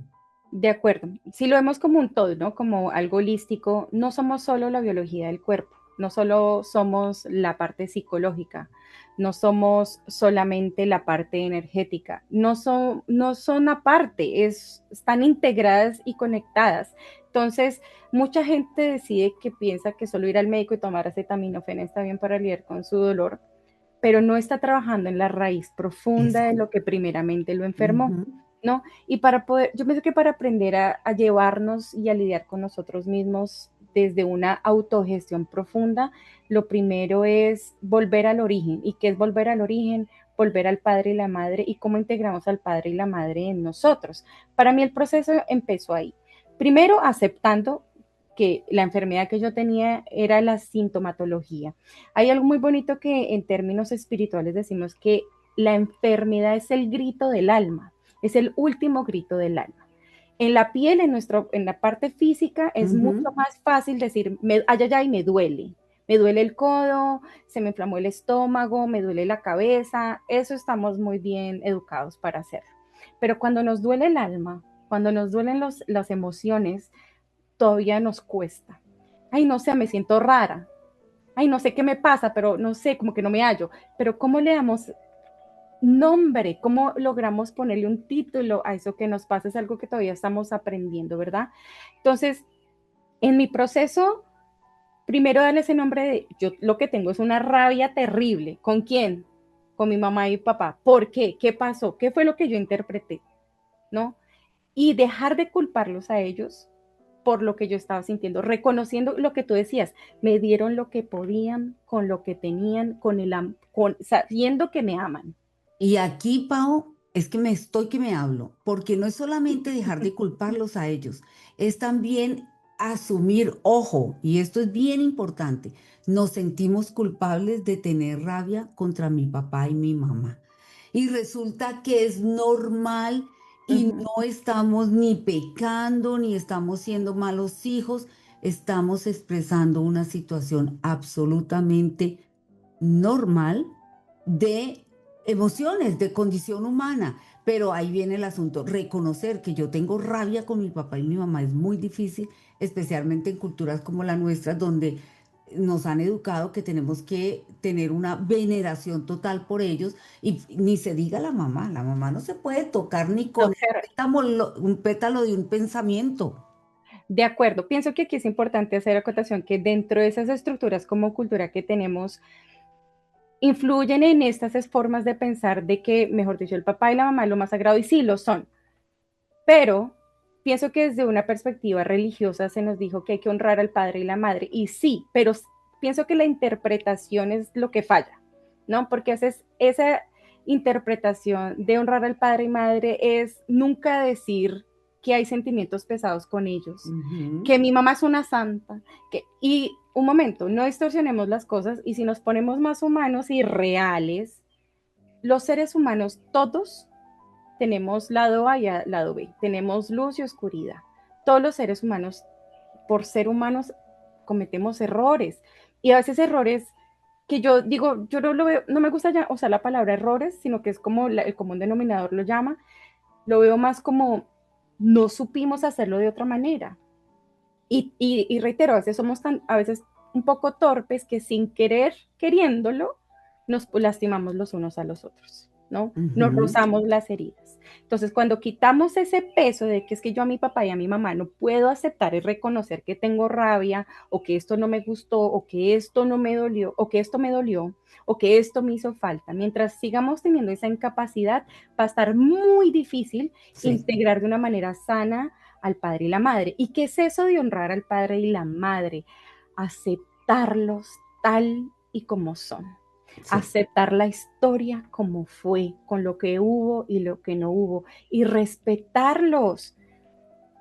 De acuerdo. Si lo vemos como un todo, ¿no? Como algo holístico, no somos solo la biología del cuerpo. no solo somos la parte psicológica, no somos solamente la parte energética, no son aparte, están integradas y conectadas. Entonces, mucha gente decide que piensa que solo ir al médico y tomar acetaminofén está bien para lidiar con su dolor, pero no está trabajando en la raíz profunda de lo Exacto. que primeramente lo enfermó, Ujú. ¿no? Y para poder, yo pienso que para aprender a llevarnos y a lidiar con nosotros mismos desde una autogestión profunda, lo primero es volver al origen. ¿Y qué es volver al origen? Volver al padre y la madre y cómo integramos al padre y la madre en nosotros. Para mí el proceso empezó ahí. Primero aceptando que la enfermedad que yo tenía era la sintomatología. Hay algo muy bonito que en términos espirituales decimos que la enfermedad es el grito del alma, es el último grito del alma. En la piel, en la parte física, es mucho Ujú. más fácil decir, ay, ay, ay, me duele. Me duele el codo, se me inflamó el estómago, me duele la cabeza. Eso estamos muy bien educados para hacerlo. Pero cuando nos duele el alma, cuando nos duelen las emociones, todavía nos cuesta. Ay, no sé, me siento rara. Ay, no sé qué me pasa, pero no sé, como que no me hallo. Pero ¿cómo le damos nombre? ¿Cómo logramos ponerle un título a eso que nos pasa? Es algo que todavía estamos aprendiendo, ¿verdad? Entonces, en mi proceso, primero darle ese nombre de, yo lo que tengo es una rabia terrible. ¿Con quién? Con mi mamá y mi papá. ¿Por qué? ¿Qué pasó? ¿Qué fue lo que yo interpreté? ¿No? Y dejar de culparlos a ellos por lo que yo estaba sintiendo, reconociendo lo que tú decías, me dieron lo que podían, con lo que tenían, sabiendo que me aman. Y aquí, Pau, es que me estoy que me hablo, porque no es solamente dejar de culparlos a ellos, es también asumir, ojo, y esto es bien importante, nos sentimos culpables de tener rabia contra mi papá y mi mamá. Y resulta que es normal Uh y -huh. no estamos ni pecando, ni estamos siendo malos hijos, estamos expresando una situación absolutamente normal de emociones, de condición humana. Pero ahí viene el asunto, reconocer que yo tengo rabia con mi papá y mi mamá es muy difícil, especialmente en culturas como la nuestra, donde nos han educado que tenemos que tener una veneración total por ellos y ni se diga la mamá no se puede tocar ni con el Doctor, pétalo, un pétalo de un pensamiento. de acuerdo, pienso que aquí es importante hacer acotación que dentro de esas estructuras como cultura que tenemos, influyen en estas formas de pensar de que, mejor dicho, el papá y la mamá es lo más sagrado, y sí, lo son, pero pienso que desde una perspectiva religiosa se nos dijo que hay que honrar al padre y la madre, y sí, pero pienso que la interpretación es lo que falla, ¿no? Porque haces esa interpretación de honrar al padre y madre es nunca decir que hay sentimientos pesados con ellos, Ujú. que mi mamá es una santa, y un momento, no distorsionemos las cosas, y si nos ponemos más humanos y reales, los seres humanos todos tenemos lado A y lado B, tenemos luz y oscuridad. Todos los seres humanos, por ser humanos, cometemos errores. Y a veces errores que yo digo, yo no lo veo, no me gusta ya usar la palabra errores, sino que es como el común denominador lo llama, lo veo más como no supimos hacerlo de otra manera. Y reitero, a veces somos a veces un poco torpes que sin querer, queriéndolo, nos lastimamos los unos a los otros, ¿no? Nos Ujú. rozamos las heridas. Entonces, cuando quitamos ese peso de que es que yo a mi papá y a mi mamá no puedo aceptar y reconocer que tengo rabia, o que esto no me gustó, o que esto no me dolió, o que esto me dolió, o que esto me hizo falta, mientras sigamos teniendo esa incapacidad, va a estar muy difícil Sí, integrar de una manera sana al padre y la madre. ¿Y qué es eso de honrar al padre y la madre? Aceptarlos tal y como son. sí. Aceptar la historia como fue, con lo que hubo y lo que no hubo, y respetarlos.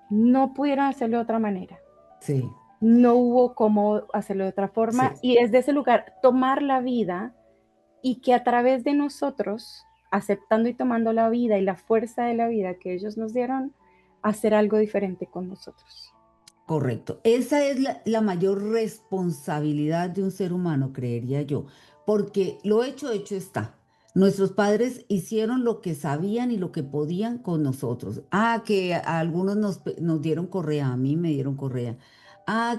No pudieron hacerlo de otra manera. Sí, No hubo cómo hacerlo de otra forma. sí, Y desde ese lugar, tomar la vida y que a través de nosotros, aceptando y tomando la vida y la fuerza de la vida que ellos nos dieron, hacer algo diferente con nosotros. correcto. Esa es la mayor responsabilidad de un ser humano, creería yo, porque lo hecho está. Nuestros padres hicieron lo que sabían y lo que podían con nosotros. Ah, que a algunos nos dieron correa, a mí me dieron correa.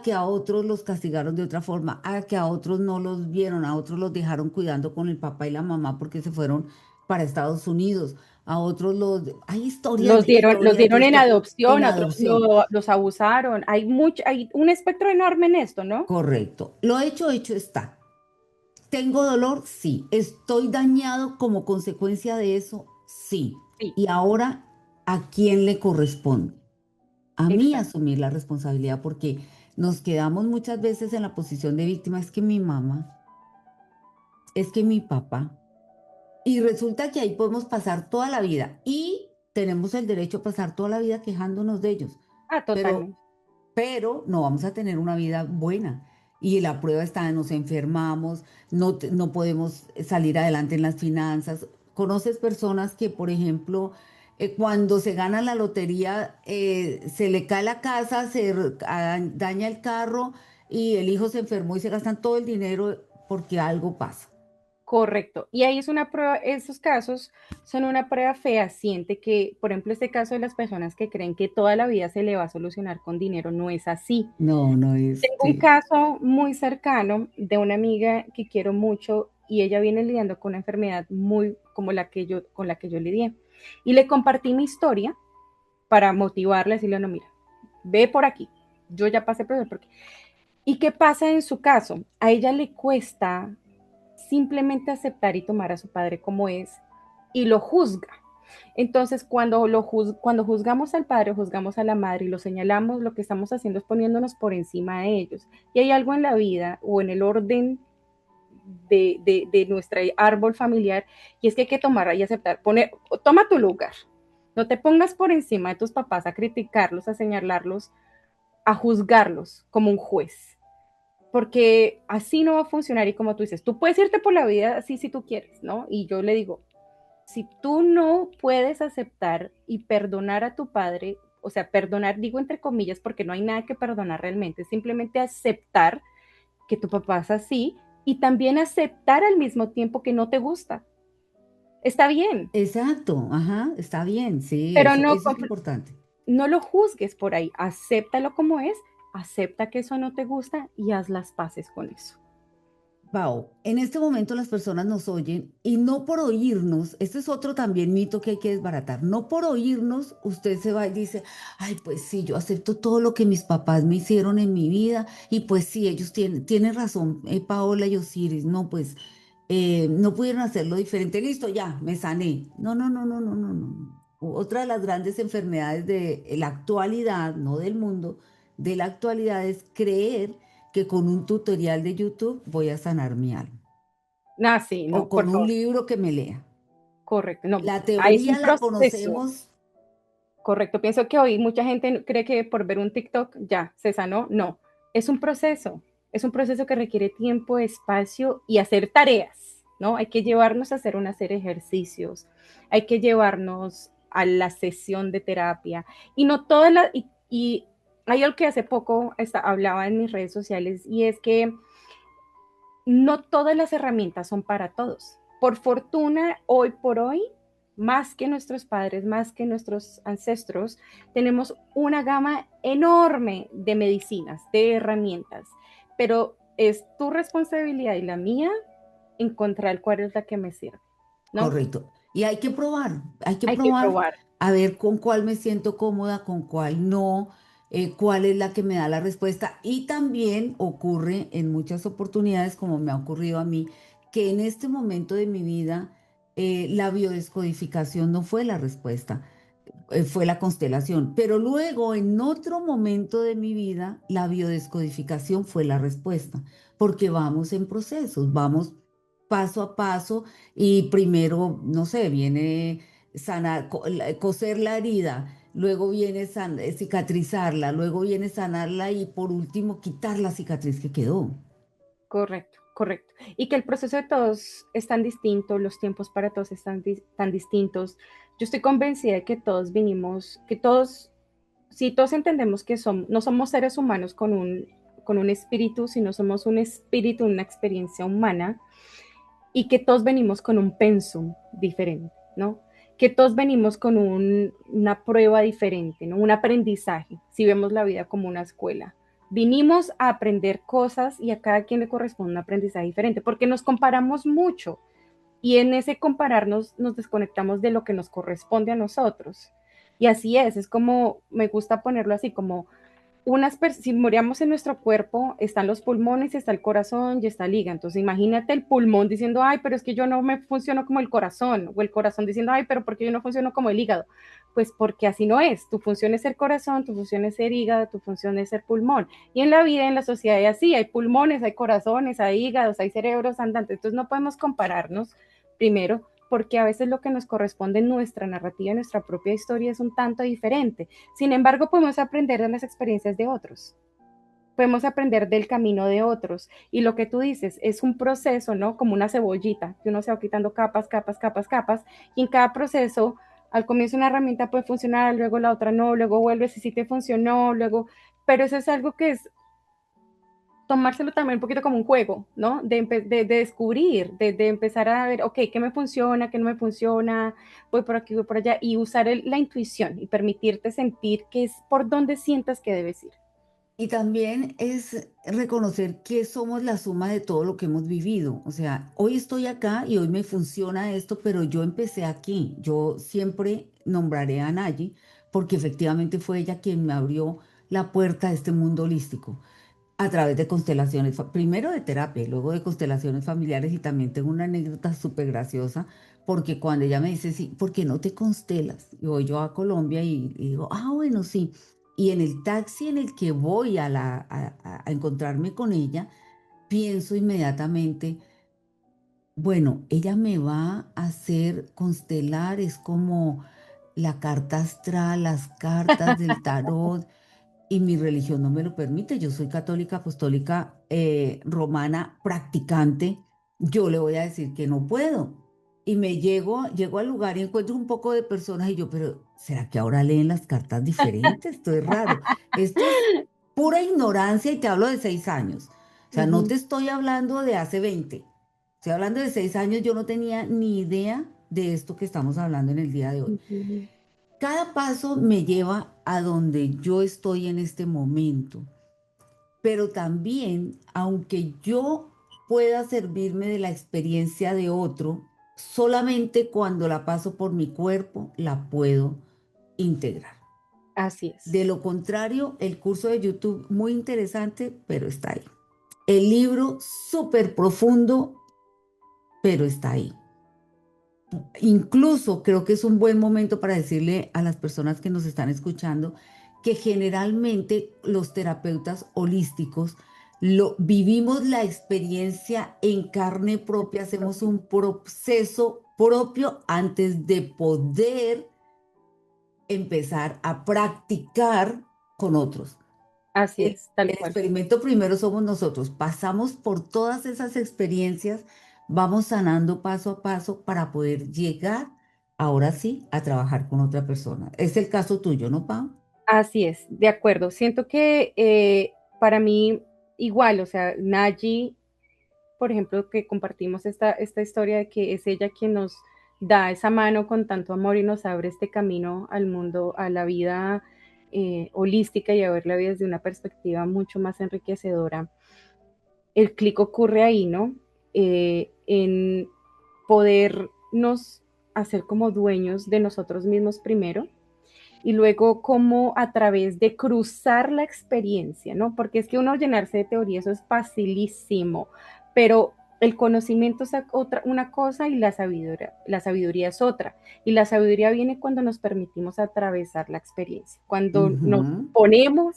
que a otros los castigaron de otra forma, que a otros no los vieron, a otros los dejaron cuidando con el papá y la mamá porque se fueron para Estados Unidos, a otros los... Hay historias de Los historias de dieron en historias en adopción, otros adopción. los abusaron. Hay un espectro enorme en esto, ¿no? Correcto. Lo hecho está. ¿Tengo dolor? Sí. ¿Estoy dañado como consecuencia de eso? Sí. Sí, Y ahora, ¿a quién le corresponde? A mí exacto. asumir la responsabilidad porque nos quedamos muchas veces en la posición de víctima. Es que mi mamá, es que mi papá. Y resulta que ahí podemos pasar toda la vida y tenemos el derecho a pasar toda la vida quejándonos de ellos. Ah, Pero totalmente. no vamos a tener una vida buena. Y la prueba está, nos enfermamos, no, no podemos salir adelante en las finanzas. ¿Conoces personas que, por ejemplo, cuando se gana la lotería, se le cae la casa, daña el carro y el hijo se enfermó y se gastan todo el dinero porque algo pasa? Correcto. Y ahí es una prueba, esos casos son una prueba fehaciente que, por ejemplo, este caso de las personas que creen que toda la vida se le va a solucionar con dinero, no es así. No, no es, Tengo un sí. caso muy cercano de una amiga que quiero mucho y ella viene lidiando con una enfermedad muy como la que yo, con la que yo lidié. Y le compartí mi historia para motivarla, decirle, no, mira, ve por aquí. Yo ya pasé por aquí. ¿Y qué pasa en su caso? A ella le cuesta simplemente aceptar y tomar a su padre como es y lo juzga. Entonces, cuando juzgamos al padre o juzgamos a la madre y lo señalamos, lo que estamos haciendo es poniéndonos por encima de ellos. Y hay algo en la vida o en el orden de nuestro árbol familiar y es que hay que tomar y aceptar, toma tu lugar. No te pongas por encima de tus papás a criticarlos, a señalarlos, a juzgarlos como un juez, porque así no va a funcionar y como tú dices, tú puedes irte por la vida así si tú quieres, ¿no? Y yo le digo, si tú no puedes aceptar y perdonar a tu padre, o sea, perdonar digo entre comillas porque no hay nada que perdonar realmente, simplemente aceptar que tu papá es así y también aceptar al mismo tiempo que no te gusta. Está bien, Exacto, ajá, está bien, sí, pero eso es importante. no lo juzgues por ahí, acéptalo como es, acepta que eso no te gusta y haz las paces con eso. Pau, en este momento las personas nos oyen y no por oírnos, este es otro también mito que hay que desbaratar, no por oírnos usted se va y dice, ay, pues sí, yo acepto todo lo que mis papás me hicieron en mi vida y pues sí, ellos tienen razón, Paola y Osiris, no, pues no pudieron hacerlo diferente, listo, ya, me sané. No, no, no, no, no, no, no. Otra de las grandes enfermedades de la actualidad, no del mundo, de la actualidad es creer que con un tutorial de YouTube voy a sanar mi alma Ah, sí, o no, con por un favor, libro que me lea. correcto, no, La es un teoría la proceso. conocemos, Correcto, pienso que hoy mucha gente cree que por ver un TikTok ya se sanó. No, es un proceso que requiere tiempo, espacio y hacer tareas, ¿no? Hay que llevarnos a hacer una serie de ejercicios, hay que llevarnos a la sesión de terapia y no todas las, y hay algo que hace poco hablaba en mis redes sociales y es que no todas las herramientas son para todos. Por fortuna, hoy por hoy, más que nuestros padres, más que nuestros ancestros, tenemos una gama enorme de medicinas, de herramientas, pero es tu responsabilidad y la mía encontrar cuál es la que me sirve, ¿no? correcto. Y hay que Hay que probar probar. a ver con cuál me siento cómoda, con cuál no, cuál es la que me da la respuesta. Y también ocurre en muchas oportunidades, como me ha ocurrido a mí, que en este momento de mi vida la biodescodificación no fue la respuesta, fue la constelación. Pero luego, en otro momento de mi vida, la biodescodificación fue la respuesta, porque vamos en procesos, vamos paso a paso y primero, no sé, viene sanar, coser la herida, luego viene cicatrizarla, luego viene sanarla y por último quitar la cicatriz que quedó. Correcto, correcto. Y que el proceso de todos es tan distinto, los tiempos para todos están tan distintos. Yo estoy convencida de que todos vinimos, que todos, si todos entendemos que no somos seres humanos con un espíritu, sino somos un espíritu, una experiencia humana, y que todos venimos con un pensum diferente, ¿no? Que todos venimos con una prueba diferente, ¿no? Un aprendizaje, si vemos la vida como una escuela. vinimos a aprender cosas y a cada quien le corresponde un aprendizaje diferente, porque nos comparamos mucho y en ese compararnos nos desconectamos de lo que nos corresponde a nosotros. Y así es como, me gusta ponerlo así, como si moríamos en nuestro cuerpo, están los pulmones, está el corazón y está el hígado. Entonces, imagínate el pulmón diciendo, ay, pero es que yo no me funciono como el corazón, o el corazón diciendo, ay, pero ¿por qué yo no funciono como el hígado? Pues porque así no es. Tu función es ser corazón, tu función es ser hígado, tu función es ser pulmón. Y en la vida, en la sociedad, es así: hay pulmones, hay corazones, hay hígados, hay cerebros andantes. Entonces, no podemos compararnos primero, porque a veces lo que nos corresponde en nuestra narrativa, en nuestra propia historia, es un tanto diferente. Sin embargo, podemos aprender de las experiencias de otros, podemos aprender del camino de otros. Y lo que tú dices es un proceso, ¿no? Como una cebollita, que uno se va quitando capas, capas, capas, capas, y en cada proceso, al comienzo una herramienta puede funcionar, luego la otra no, luego vuelves y sí te funcionó, luego, pero eso es algo que es tomárselo también un poquito como un juego, ¿no? De descubrir, de empezar a ver, ok, ¿qué me funciona, qué no me funciona? Voy por aquí, voy por allá, y usar la intuición y permitirte sentir que es por donde sientas que debes ir. Y también es reconocer que somos la suma de todo lo que hemos vivido. O sea, hoy estoy acá y hoy me funciona esto, pero yo empecé aquí. Yo siempre nombraré a Nayi porque efectivamente fue ella quien me abrió la puerta a este mundo holístico a través de constelaciones, primero de terapia y luego de constelaciones familiares. Y también tengo una anécdota súper graciosa porque cuando ella me dice, sí, ¿por qué no te constelas? Y voy yo a Colombia y digo, ah, bueno, sí. Y en el taxi en el que voy a encontrarme con ella, pienso inmediatamente, bueno, ella me va a hacer constelar, es como la carta astral, las cartas del tarot, y mi religión no me lo permite. Yo soy católica, apostólica, romana, practicante. Yo le voy a decir que no puedo. Y llego al lugar y encuentro un poco de personas y yo, pero ¿será que ahora leen las cartas diferentes? Esto es raro. Esto es pura ignorancia y te hablo de 6 años. O sea, no Ujú, te estoy hablando de hace 20. Estoy hablando de 6 años. Yo no tenía ni idea de esto que estamos hablando en el día de hoy. ujú. Cada paso me lleva a donde yo estoy en este momento, pero también, aunque yo pueda servirme de la experiencia de otro, solamente cuando la paso por mi cuerpo la puedo integrar. Así es. De lo contrario, el curso de YouTube, muy interesante, pero está ahí. El libro, súper profundo, pero está ahí. Incluso creo que es un buen momento para decirle a las personas que nos están escuchando que generalmente los terapeutas holísticos vivimos la experiencia en carne propia, hacemos un proceso propio antes de poder empezar a practicar con otros. Así El, es, tal el cual. experimento primero somos nosotros. Pasamos por todas esas experiencias, vamos sanando paso a paso para poder llegar, ahora sí, a trabajar con otra persona. Es el caso tuyo, ¿no, Pam? Así es, de acuerdo. Siento que para mí igual, o sea, Naji, por ejemplo, que compartimos esta historia de que es ella quien nos da esa mano con tanto amor y nos abre este camino al mundo, a la vida holística y a ver la vida desde una perspectiva mucho más enriquecedora. El clic ocurre ahí, ¿no? En podernos hacer como dueños de nosotros mismos primero y luego como a través de cruzar la experiencia, ¿no? Porque es que uno llenarse de teoría, eso es facilísimo, pero el conocimiento es otra, una cosa y la sabiduría es otra. Y la sabiduría viene cuando nos permitimos atravesar la experiencia, cuando nos Ujú. ponemos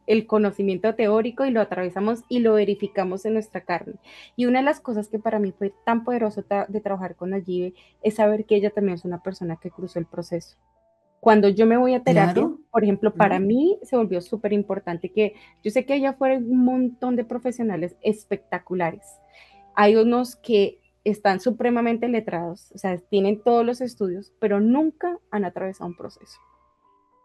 el conocimiento teórico y lo atravesamos y lo verificamos en nuestra carne. Y una de las cosas que para mí fue tan poderoso de trabajar con Nayibe es saber que ella también es una persona que cruzó el proceso. Cuando yo me voy a terapia, Claro. por ejemplo, para Ujú. mí se volvió súper importante que yo sé que allá afuera hay un montón de profesionales espectaculares. Hay unos que están supremamente letrados, o sea, tienen todos los estudios, pero nunca han atravesado un proceso.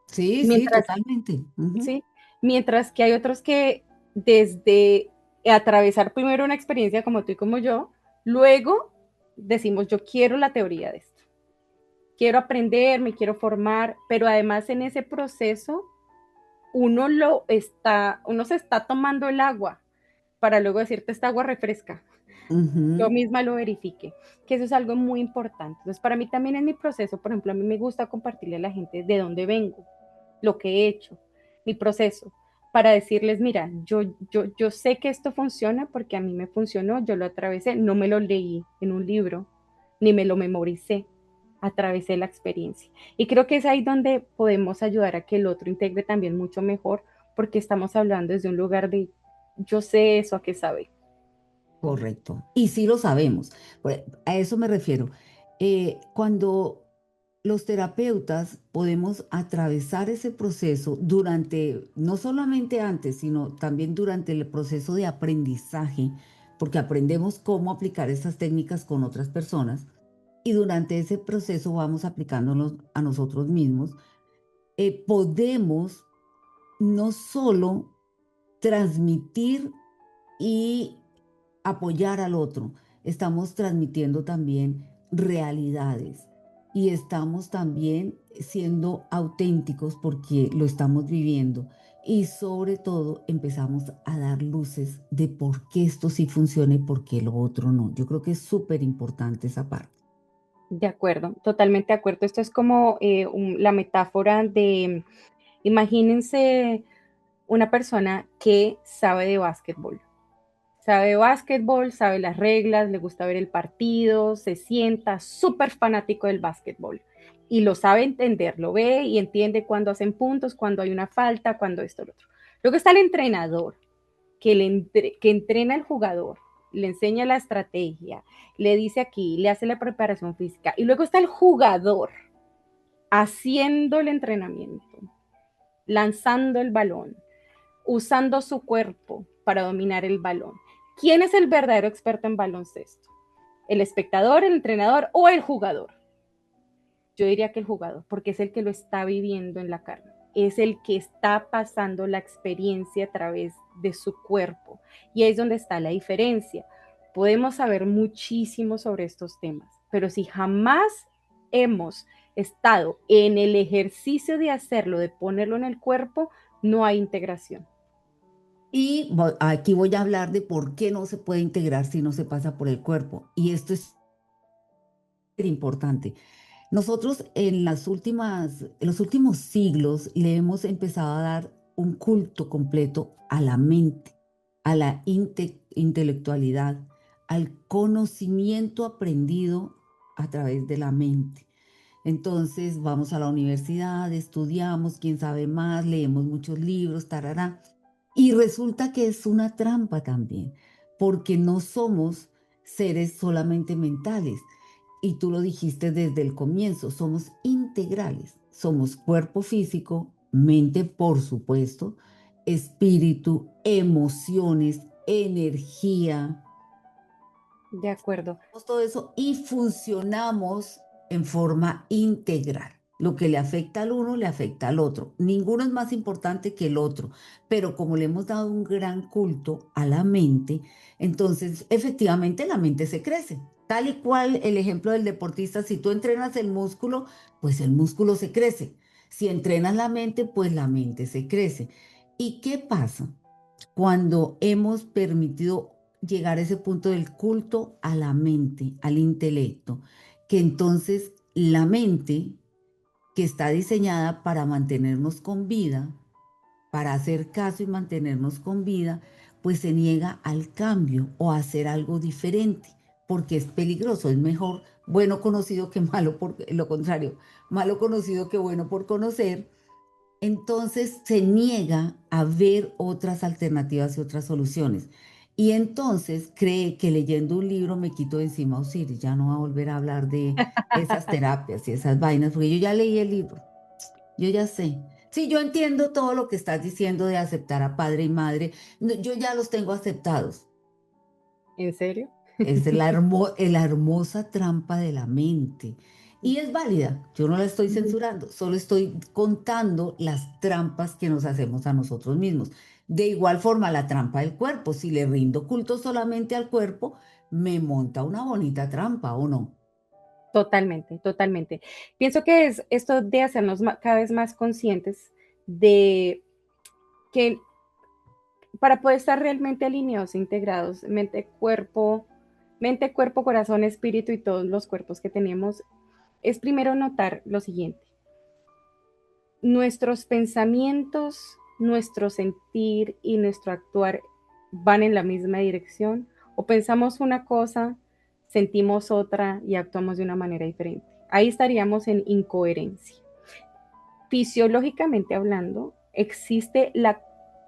Sí, sí, Mientras, totalmente. Ujú. ¿sí? Mientras que hay otros que desde atravesar primero una experiencia como tú y como yo, luego decimos, yo quiero la teoría de esto, quiero aprender, me quiero formar, pero además en ese proceso uno se está tomando el agua para luego decirte esta agua refresca. Yo Ujú. misma lo verifique, que eso es algo muy importante. Entonces, para mí también en mi proceso, por ejemplo, a mí me gusta compartirle a la gente de dónde vengo, lo que he hecho, mi proceso, para decirles, mira, yo sé que esto funciona porque a mí me funcionó, yo lo atravesé, no me lo leí en un libro, ni me lo memoricé, atravesé la experiencia. Y creo que es ahí donde podemos ayudar a que el otro integre también mucho mejor, porque estamos hablando desde un lugar de, yo sé eso a qué sabe. Correcto. Y sí lo sabemos. A eso me refiero. Cuando los terapeutas podemos atravesar ese proceso durante, no solamente antes, sino también durante el proceso de aprendizaje, porque aprendemos cómo aplicar esas técnicas con otras personas y durante ese proceso vamos aplicándonos a nosotros mismos, podemos no solo transmitir y apoyar al otro, estamos transmitiendo también realidades y estamos también siendo auténticos porque lo estamos viviendo y sobre todo empezamos a dar luces de por qué esto sí funciona y por qué lo otro no. Yo creo que es súper importante esa parte. De acuerdo, totalmente de acuerdo. Esto es como la metáfora de, imagínense una persona que sabe de básquetbol, sabe las reglas, le gusta ver el partido, se sienta súper fanático del básquetbol y lo sabe entender, lo ve y entiende cuando hacen puntos, cuando hay una falta, cuando esto, lo otro. Luego está el entrenador que entrena al jugador, le enseña la estrategia, le dice aquí, le hace la preparación física. Y luego está el jugador haciendo el entrenamiento, lanzando el balón, usando su cuerpo para dominar el balón. ¿Quién es el verdadero experto en baloncesto? ¿El espectador, el entrenador o el jugador? Yo diría que el jugador, porque es el que lo está viviendo en la carne, es el que está pasando la experiencia a través de su cuerpo. Y ahí es donde está la diferencia. Podemos saber muchísimo sobre estos temas, pero si jamás hemos estado en el ejercicio de hacerlo, de ponerlo en el cuerpo, no hay integración. Y aquí voy a hablar de por qué no se puede integrar si no se pasa por el cuerpo. Y esto es importante. Nosotros en los últimos siglos le hemos empezado a dar un culto completo a la mente, a la intelectualidad, al conocimiento aprendido a través de la mente. Entonces vamos a la universidad, estudiamos, quién sabe más, leemos muchos libros, tarará. Y resulta que es una trampa también, porque no somos seres solamente mentales. Y tú lo dijiste desde el comienzo, somos integrales. Somos cuerpo físico, mente, por supuesto, espíritu, emociones, energía, De acuerdo. todo eso y funcionamos en forma integral. Lo que le afecta al uno le afecta al otro. Ninguno es más importante que el otro, pero como le hemos dado un gran culto a la mente, entonces efectivamente la mente se crece. Tal y cual el ejemplo del deportista, si tú entrenas el músculo, pues el músculo se crece. Si entrenas la mente, pues la mente se crece. ¿Y qué pasa cuando hemos permitido llegar a ese punto del culto a la mente, al intelecto, que entonces la mente, que está diseñada para mantenernos con vida, para hacer caso y mantenernos con vida, pues se niega al cambio o a hacer algo diferente, porque es peligroso, es mejor bueno conocido que malo por lo contrario, malo conocido que bueno por conocer. Entonces se niega a ver otras alternativas y otras soluciones. Y entonces cree que leyendo un libro me quito de encima a Osiris, ya no va a volver a hablar de esas terapias y esas vainas, porque yo ya leí el libro, yo ya sé. Sí, yo entiendo todo lo que estás diciendo de aceptar a padre y madre, yo ya los tengo aceptados. ¿En serio? Es la hermosa trampa de la mente. Y es válida, yo no la estoy censurando, solo estoy contando las trampas que nos hacemos a nosotros mismos. De igual forma, la trampa del cuerpo, si le rindo culto solamente al cuerpo, me monta una bonita trampa, ¿o no? Totalmente, Pienso que es esto de hacernos cada vez más conscientes de que para poder estar realmente alineados e integrados, mente, cuerpo, corazón, espíritu y todos los cuerpos que tenemos, es primero notar lo siguiente. Nuestros pensamientos, nuestro sentir y nuestro actuar van en la misma dirección, o pensamos una cosa, sentimos otra y actuamos de una manera diferente. Ahí estaríamos en incoherencia. Fisiológicamente hablando, existe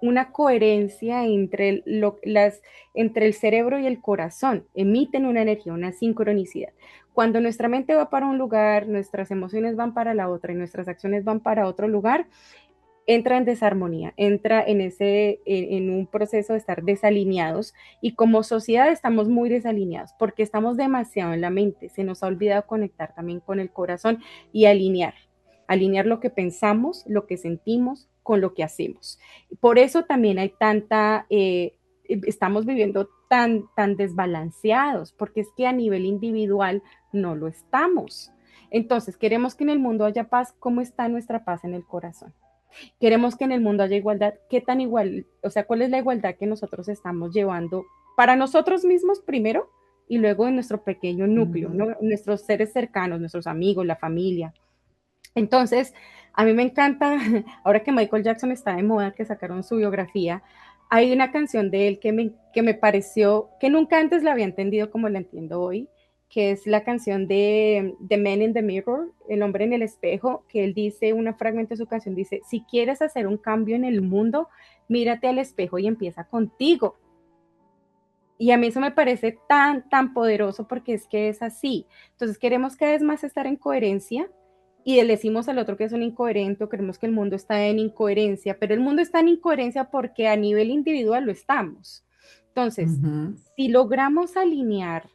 una coherencia entre el cerebro y el corazón, emiten una energía, una sincronicidad. Cuando nuestra mente va para un lugar, nuestras emociones van para la otra y nuestras acciones van para otro lugar, entra en desarmonía, entra en un proceso de estar desalineados, y como sociedad estamos muy desalineados porque estamos demasiado en la mente, se nos ha olvidado conectar también con el corazón y alinear lo que pensamos, lo que sentimos con lo que hacemos. Por eso también hay estamos viviendo tan desbalanceados, porque es que a nivel individual no lo estamos. Entonces, queremos que en el mundo haya paz. ¿Cómo está nuestra paz en el corazón? Queremos que en el mundo haya igualdad. ¿Qué tan igual? O sea, ¿cuál es la igualdad que nosotros estamos llevando para nosotros mismos primero y luego en nuestro pequeño núcleo, Ujú. ¿no? Nuestros seres cercanos, nuestros amigos, la familia? Entonces, a mí me encanta, ahora que Michael Jackson está de moda, que sacaron su biografía, hay una canción de él que me pareció, que nunca antes la había entendido como la entiendo hoy, que es la canción de The Man in the Mirror, El hombre en el espejo, que él dice, una fragmento de su canción dice, si quieres hacer un cambio en el mundo, mírate al espejo y empieza contigo. Y a mí eso me parece tan poderoso porque es que es así. Entonces queremos cada vez más estar en coherencia y le decimos al otro que es un incoherente o queremos que el mundo está en incoherencia, pero el mundo está en incoherencia porque a nivel individual lo estamos. Entonces, Ujú. si logramos alinear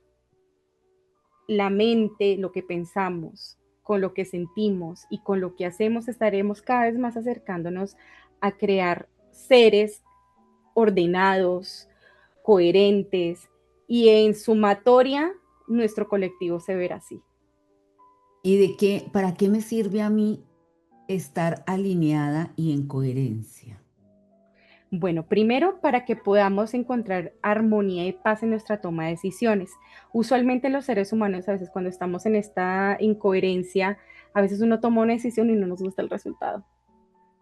la mente, lo que pensamos, con lo que sentimos y con lo que hacemos, estaremos cada vez más acercándonos a crear seres ordenados, coherentes, y en sumatoria nuestro colectivo se verá así. ¿Y para qué me sirve a mí estar alineada y en coherencia? Bueno, primero para que podamos encontrar armonía y paz en nuestra toma de decisiones. Usualmente los seres humanos, a veces cuando estamos en esta incoherencia, a veces uno toma una decisión y no nos gusta el resultado,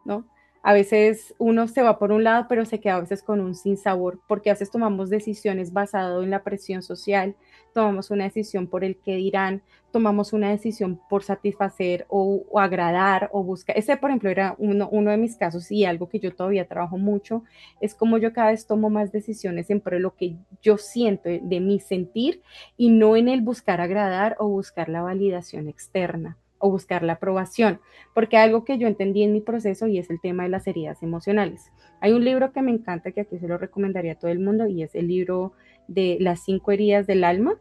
¿no? A veces uno se va por un lado, pero se queda a veces con un sinsabor, porque a veces tomamos decisiones basado en la presión social, tomamos una decisión por el que dirán, tomamos una decisión por satisfacer o agradar o buscar. Ese, por ejemplo, era uno de mis casos, y algo que yo todavía trabajo mucho, es como yo cada vez tomo más decisiones en pro de lo que yo siento, de mi sentir, y no en el buscar agradar o buscar la validación externa o buscar la aprobación, porque algo que yo entendí en mi proceso y es el tema de las heridas emocionales. Hay un libro que me encanta, que aquí se lo recomendaría a todo el mundo, y es el libro de las 5 heridas del alma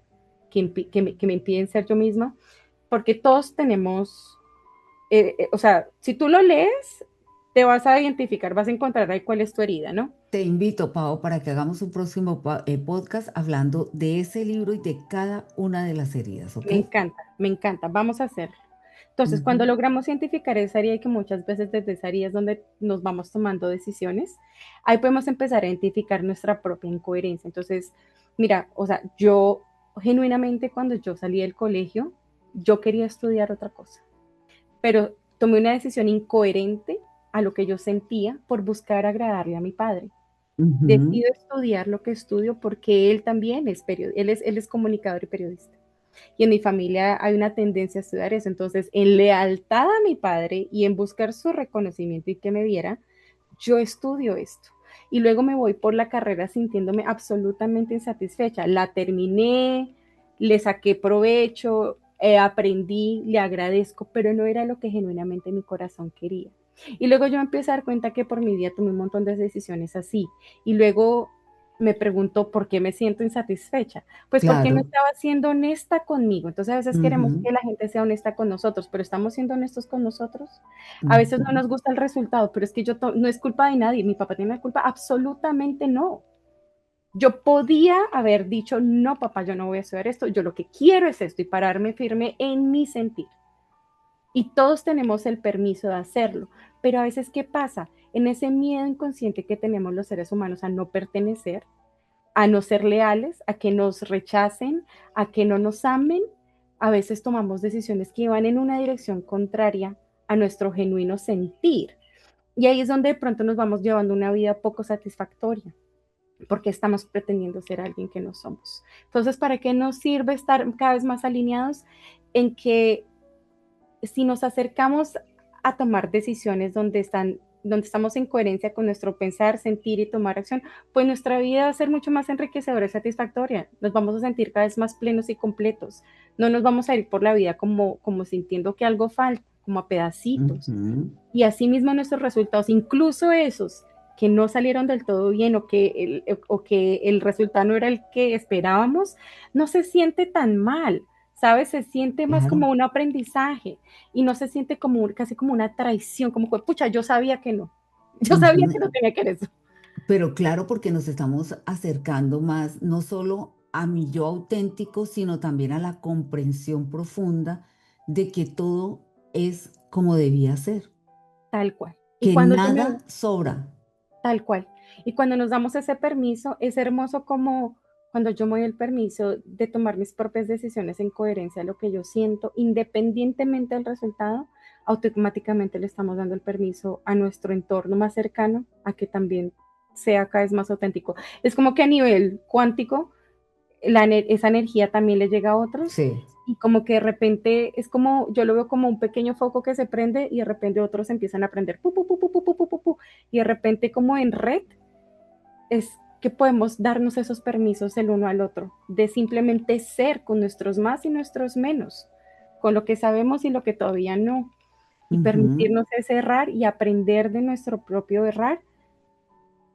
que me impiden ser yo misma, porque todos tenemos, o sea, si tú lo lees, te vas a identificar, vas a encontrar ahí cuál es tu herida, ¿no? Te invito, Pau, para que hagamos un próximo podcast hablando de ese libro y de cada una de las heridas, ¿ok? Me encanta, vamos a hacerlo. Entonces, cuando Ujú. logramos identificar esa área, y que muchas veces desde esa área es donde nos vamos tomando decisiones, ahí podemos empezar a identificar nuestra propia incoherencia. Entonces, mira, o sea, yo genuinamente cuando yo salí del colegio, yo quería estudiar otra cosa, pero tomé una decisión incoherente a lo que yo sentía por buscar agradarle a mi padre. Ujú. Decido estudiar lo que estudio porque él también es periodista, él es comunicador y periodista, y en mi familia hay una tendencia a estudiar eso. Entonces, en lealtad a mi padre y en buscar su reconocimiento y que me viera, yo estudio esto. Y luego me voy por la carrera sintiéndome absolutamente insatisfecha. La terminé, le saqué provecho, aprendí, le agradezco, pero no era lo que genuinamente mi corazón quería. Y luego yo me empecé a dar cuenta que por mi vida tomé un montón de decisiones así. Y luego me pregunto por qué me siento insatisfecha. Pues porque no Claro. estaba siendo honesta conmigo. Entonces a veces queremos Ujú. que la gente sea honesta con nosotros, pero ¿estamos siendo honestos con nosotros? A veces no Ujú. nos gusta el resultado, pero es que no es culpa de nadie. Mi papá tiene la culpa, absolutamente no. Yo podía haber dicho, no, papá, yo no voy a estudiar esto, yo lo que quiero es esto, y pararme firme en mi sentir. Y todos tenemos el permiso de hacerlo. Pero a veces, ¿qué pasa? en ese miedo inconsciente que tenemos los seres humanos a no pertenecer, a no ser leales, a que nos rechacen, a que no nos amen, a veces tomamos decisiones que van en una dirección contraria a nuestro genuino sentir. Y ahí es donde de pronto nos vamos llevando una vida poco satisfactoria, porque estamos pretendiendo ser alguien que no somos. Entonces, ¿para qué nos sirve estar cada vez más alineados en que si nos acercamos a tomar decisiones donde estamos en coherencia con nuestro pensar, sentir y tomar acción, pues nuestra vida va a ser mucho más enriquecedora y satisfactoria. Nos vamos a sentir cada vez más plenos y completos. No nos vamos a ir por la vida como sintiendo que algo falta, como a pedacitos. Ujú. Y asimismo nuestros resultados, incluso esos que no salieron del todo bien o que el resultado no era el que esperábamos, no se siente tan mal, ¿sabes? Se siente más Claro. como un aprendizaje y no se siente como casi como una traición, como que, pucha, yo sabía que no, yo sabía Ujú. que no tenía que hacer eso. Pero claro, porque nos estamos acercando más, no solo a mi yo auténtico, sino también a la comprensión profunda de que todo es como debía ser, Tal cual. Y que cuando yo nada me, sobra. Tal cual. Y cuando nos damos ese permiso, es hermoso como cuando yo me doy el permiso de tomar mis propias decisiones en coherencia a lo que yo siento, independientemente del resultado, automáticamente le estamos dando el permiso a nuestro entorno más cercano a que también sea cada vez más auténtico. Es como que a nivel cuántico, esa energía también le llega a otros Sí, y como que de repente es como, yo lo veo como un pequeño foco que se prende y de repente otros empiezan a prender, pu, pu, pu, pu, pu, pu, pu, pu, y de repente como en red es que podemos darnos esos permisos el uno al otro, de simplemente ser con nuestros más y nuestros menos, con lo que sabemos y lo que todavía no, y ujú, permitirnos ese errar y aprender de nuestro propio errar,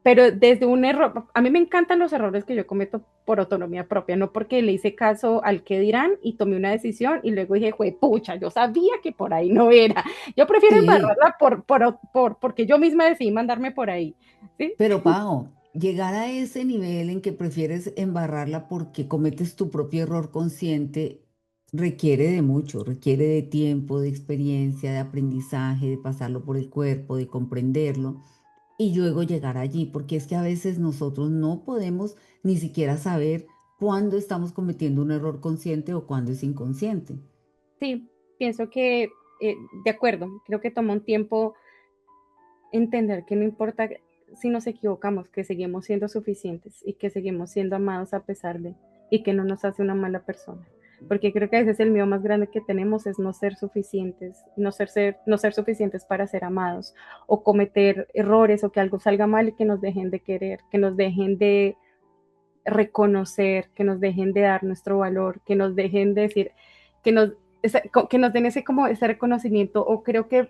pero desde un error, a mí me encantan los errores que yo cometo por autonomía propia, no porque le hice caso al que dirán y tomé una decisión y luego dije, pucha, yo sabía que por ahí no era. Yo prefiero sí, embarrarla porque yo misma decidí mandarme por ahí, ¿sí? pero Pau, llegar a ese nivel en que prefieres embarrarla porque cometes tu propio error consciente requiere de mucho, requiere de tiempo, de experiencia, de aprendizaje, de pasarlo por el cuerpo, de comprenderlo y luego llegar allí, porque es que a veces nosotros no podemos ni siquiera saber cuándo estamos cometiendo un error consciente o cuándo es inconsciente. Sí, pienso que, de acuerdo, creo que toma un tiempo entender que no importa si nos equivocamos, que seguimos siendo suficientes y que seguimos siendo amados a pesar de, y que no nos hace una mala persona. Porque creo que a veces el miedo más grande que tenemos es no ser suficientes, no ser suficientes para ser amados o cometer errores o que algo salga mal y que nos dejen de querer, que nos dejen de reconocer, que nos dejen de dar nuestro valor, que nos dejen de decir, que nos, que nos den ese como ese reconocimiento, o creo que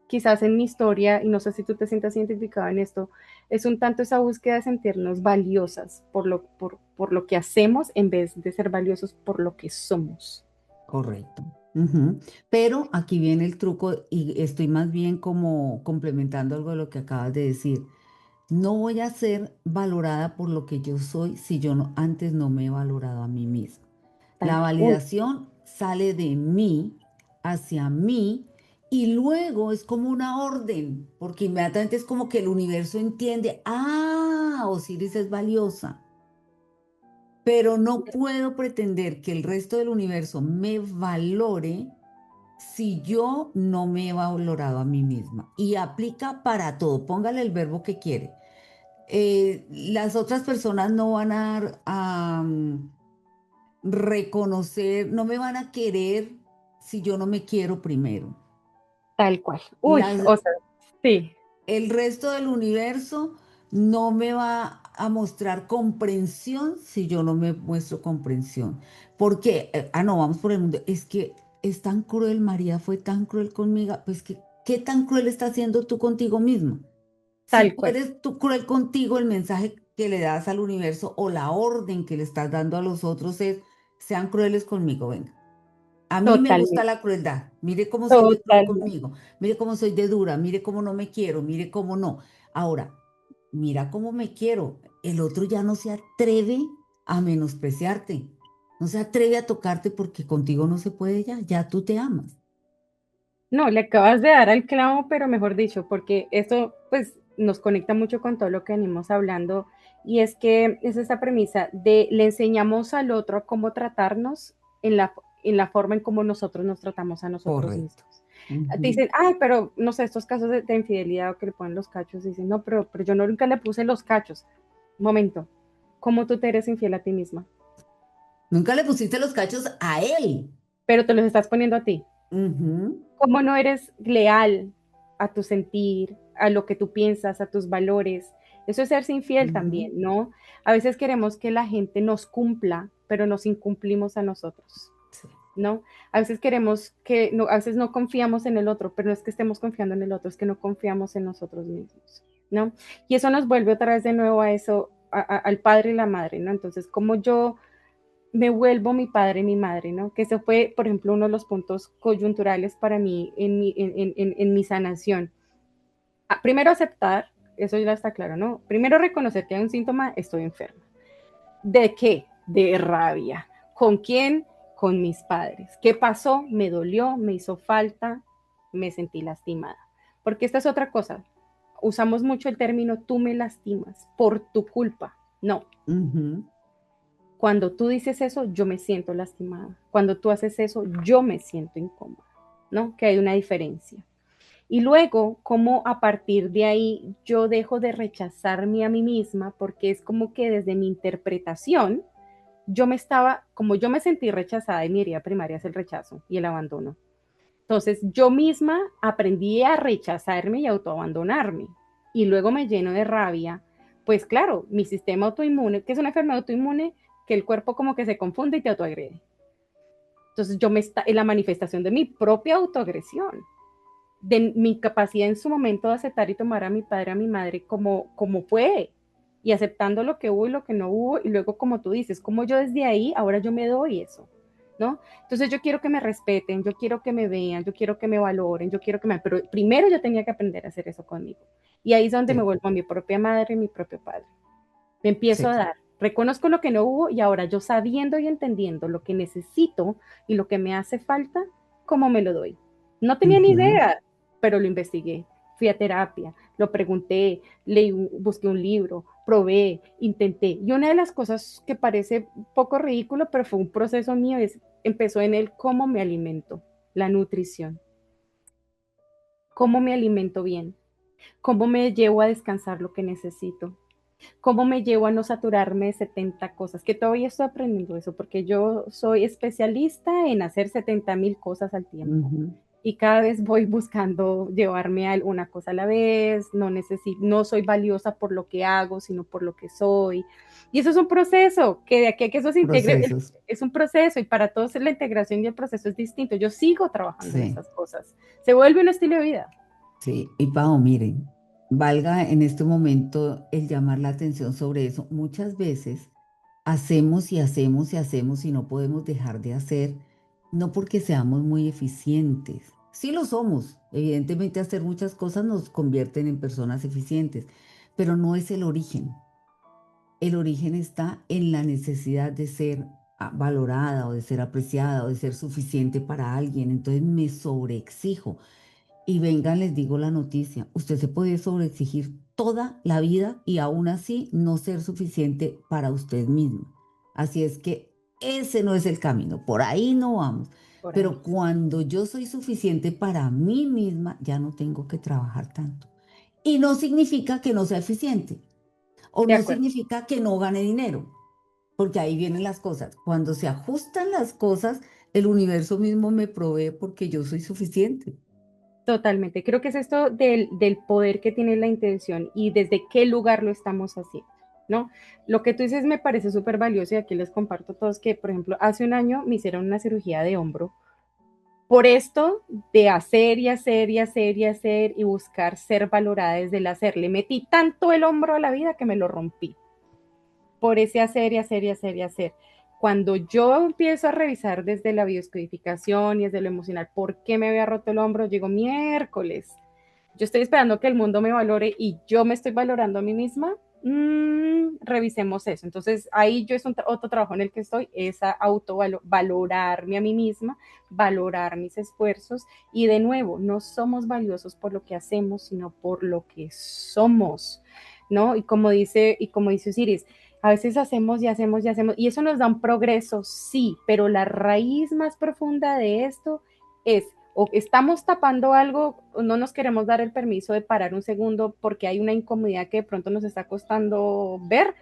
quizás en mi historia, y no sé si tú te sientas identificado en esto, es un tanto esa búsqueda de sentirnos valiosas por lo que hacemos en vez de ser valiosos por lo que somos. Correcto. Ujú. Pero aquí viene el truco y estoy más bien como complementando algo de lo que acabas de decir. No voy a ser valorada por lo que yo soy si yo antes no me he valorado a mí misma. La Uy, validación sale de mí hacia mí y luego es como una orden, porque inmediatamente es como que el universo entiende, ah, Osiris es valiosa, pero no puedo pretender que el resto del universo me valore si yo no me he valorado a mí misma. Y aplica para todo, póngale el verbo que quiere. Las otras personas no van a reconocer, no me van a querer si yo no me quiero primero. tal cual. Uy, Las- o sea, sí, el resto del universo no me va a mostrar comprensión si yo no me muestro comprensión. Porque, no, vamos por el mundo. Es que es tan cruel, María fue tan cruel conmigo. Pues que, ¿qué tan cruel estás haciendo tú contigo misma? Si tal tú cual. eres tú cruel contigo, el mensaje que le das al universo o la orden que le estás dando a los otros es, sean crueles conmigo, venga. A mí me gusta Totalmente, la crueldad. Mire cómo soy de cruel totalmente. conmigo. Mire cómo soy de dura. Mire cómo no me quiero. Mire cómo no. Ahora, mira cómo me quiero. El otro ya no se atreve a menospreciarte. No se atreve a tocarte porque contigo no se puede ya. Ya tú te amas. No, le acabas de dar al clavo, pero mejor dicho, porque eso, pues, nos conecta mucho con todo lo que venimos hablando, y es que es esta premisa de le enseñamos al otro a cómo tratarnos en la forma en cómo nosotros nos tratamos a nosotros Correcto. mismos. Te Ujú. dicen, ay, pero no sé, estos casos de infidelidad o que le ponen los cachos, dicen, no, pero yo nunca le puse los cachos. Un momento, ¿cómo tú te eres infiel a ti misma? Nunca le pusiste los cachos a él. Pero te los estás poniendo a ti. Ujú, ¿Cómo no eres leal a tu sentir, a lo que tú piensas, a tus valores? Eso es serse infiel ujú. también, ¿no? A veces queremos que la gente nos cumpla, pero nos incumplimos a nosotros, Sí, ¿no? A veces queremos que, no, a veces no confiamos en el otro, pero no es que estemos confiando en el otro, es que no confiamos en nosotros mismos, ¿no? Y eso nos vuelve otra vez de nuevo a eso, al padre y la madre, ¿no? Entonces, como yo me vuelvo mi padre y mi madre, ¿no? Que eso fue, por ejemplo, uno de los puntos coyunturales para mí en mi sanación. Primero aceptar, eso ya está claro, ¿no? Primero reconocer que hay un síntoma, estoy enferma. ¿De qué? De rabia. ¿Con quién? Con mis padres. ¿Qué pasó? Me dolió, me hizo falta, me sentí lastimada. Porque esta es otra cosa. Usamos mucho el término tú me lastimas por tu culpa. No, ujú, cuando tú dices eso, yo me siento lastimada. Cuando tú haces eso, yo me siento incómoda, ¿no? Que hay una diferencia. Y luego, cómo a partir de ahí yo dejo de rechazarme a mí misma, porque es como que desde mi interpretación, yo me estaba, como yo me sentí rechazada, y mi herida primaria es el rechazo y el abandono. Entonces, yo misma aprendí a rechazarme y autoabandonarme. Y luego me lleno de rabia. Pues claro, mi sistema autoinmune, que es una enfermedad autoinmune, que el cuerpo como que se confunde y te autoagrede. Entonces, yo me está en la manifestación de mi propia autoagresión, de mi capacidad en su momento de aceptar y tomar a mi padre, a mi madre como fue, y aceptando lo que hubo y lo que no hubo, y luego como tú dices, como yo desde ahí, ahora yo me doy eso, ¿no? Entonces yo quiero que me respeten, yo quiero que me vean, yo quiero que me valoren, yo quiero que me... Pero primero yo tenía que aprender a hacer eso conmigo. Y ahí es donde me sí, vuelvo a mi propia madre y mi propio padre. Me empiezo sí. a dar, reconozco lo que no hubo y ahora yo sabiendo y entendiendo lo que necesito y lo que me hace falta, ¿cómo me lo doy? No tenía ni Ujú. idea, pero lo investigué, fui a terapia, lo pregunté, leí, busqué un libro, probé, intenté. Y una de las cosas que parece un poco ridículo, pero fue un proceso mío, empezó en el cómo me alimento, la nutrición, cómo me alimento bien, cómo me llevo a descansar lo que necesito, cómo me llevo a no saturarme de 70 cosas, que todavía estoy aprendiendo eso, porque yo soy especialista en hacer 70,000 cosas al tiempo. Ujú. Y cada vez voy buscando llevarme a una cosa a la vez, no soy valiosa por lo que hago, sino por lo que soy. Y eso es un proceso, que de aquí a que eso se integre, Procesos. es un proceso y para todos la integración y el proceso es distinto. Yo sigo trabajando en Sí, esas cosas. Se vuelve un estilo de vida. sí. Y Pau, miren, valga en este momento el llamar la atención sobre eso. Muchas veces hacemos y hacemos y hacemos y no podemos dejar de hacer, no porque seamos muy eficientes. Sí lo somos. Evidentemente hacer muchas cosas nos convierten en personas eficientes, pero no es el origen. El origen está en la necesidad de ser valorada o de ser apreciada o de ser suficiente para alguien. Entonces me sobreexijo. Y vengan, les digo la noticia, usted se puede sobreexigir toda la vida y aún así no ser suficiente para usted mismo. Así es que ese no es el camino, por ahí no vamos. Por ahí. Pero cuando yo soy suficiente para mí misma, ya no tengo que trabajar tanto. Y no significa que no sea eficiente o De no acuerdo. significa que no gane dinero, porque ahí vienen las cosas. Cuando se ajustan las cosas, el universo mismo me provee porque yo soy suficiente. Totalmente. Creo que es esto del poder que tiene la intención y desde qué lugar lo estamos haciendo, ¿no? Lo que tú dices me parece súper valioso y aquí les comparto a todos que, por ejemplo, hace un año me hicieron una cirugía de hombro por esto de hacer y hacer y hacer y hacer y buscar ser valorada desde el hacer. Le metí tanto el hombro a la vida que me lo rompí por ese hacer y hacer y hacer y hacer. Cuando yo empiezo a revisar desde la bioscodificación y desde lo emocional por qué me había roto el hombro, llego miércoles. Yo estoy esperando que el mundo me valore y yo me estoy valorando a mí misma. revisemos eso. Entonces, ahí yo es otro trabajo en el que estoy, es a valorarme a mí misma, valorar mis esfuerzos y de nuevo, no somos valiosos por lo que hacemos, sino por lo que somos, ¿no? Y como dice Osiris, a veces hacemos y hacemos y hacemos, y eso nos da un progreso, sí, pero la raíz más profunda de esto es o estamos tapando algo, o no nos queremos dar el permiso de parar un segundo porque hay una incomodidad que de pronto nos está costando ver,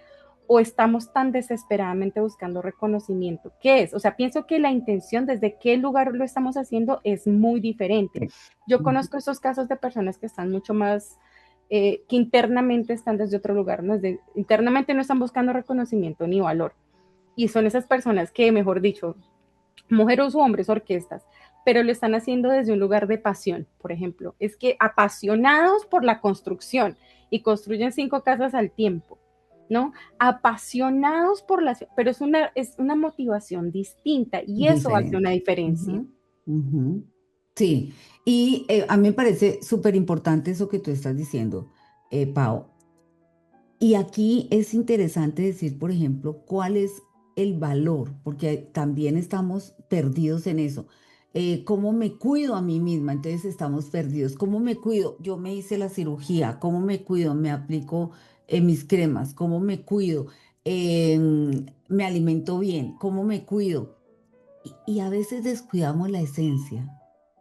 o estamos tan desesperadamente buscando reconocimiento. ¿Qué es? O sea, pienso que la intención, desde qué lugar lo estamos haciendo, es muy diferente. Yo conozco esos casos de personas que están mucho más, que internamente están desde otro lugar, ¿no? Internamente no están buscando reconocimiento ni valor. Y son esas personas que, mejor dicho, mujeres o hombres, orquestas, pero lo están haciendo desde un lugar de pasión, por ejemplo. Es que apasionados por la construcción y construyen 5 casas al tiempo, ¿no? Apasionados por la, pero es una motivación distinta y eso hace una Diferente. diferencia. Ujú, ujú. Sí, y a mí me parece súper importante eso que tú estás diciendo, Pau. Y aquí es interesante decir, por ejemplo, cuál es el valor, porque también estamos perdidos en eso. ¿Cómo me cuido a mí misma? Entonces estamos perdidos. ¿Cómo me cuido? Yo me hice la cirugía. ¿Cómo me cuido? Me aplico mis cremas. ¿Cómo me cuido? Me alimento bien. ¿Cómo me cuido? Y a veces descuidamos la esencia.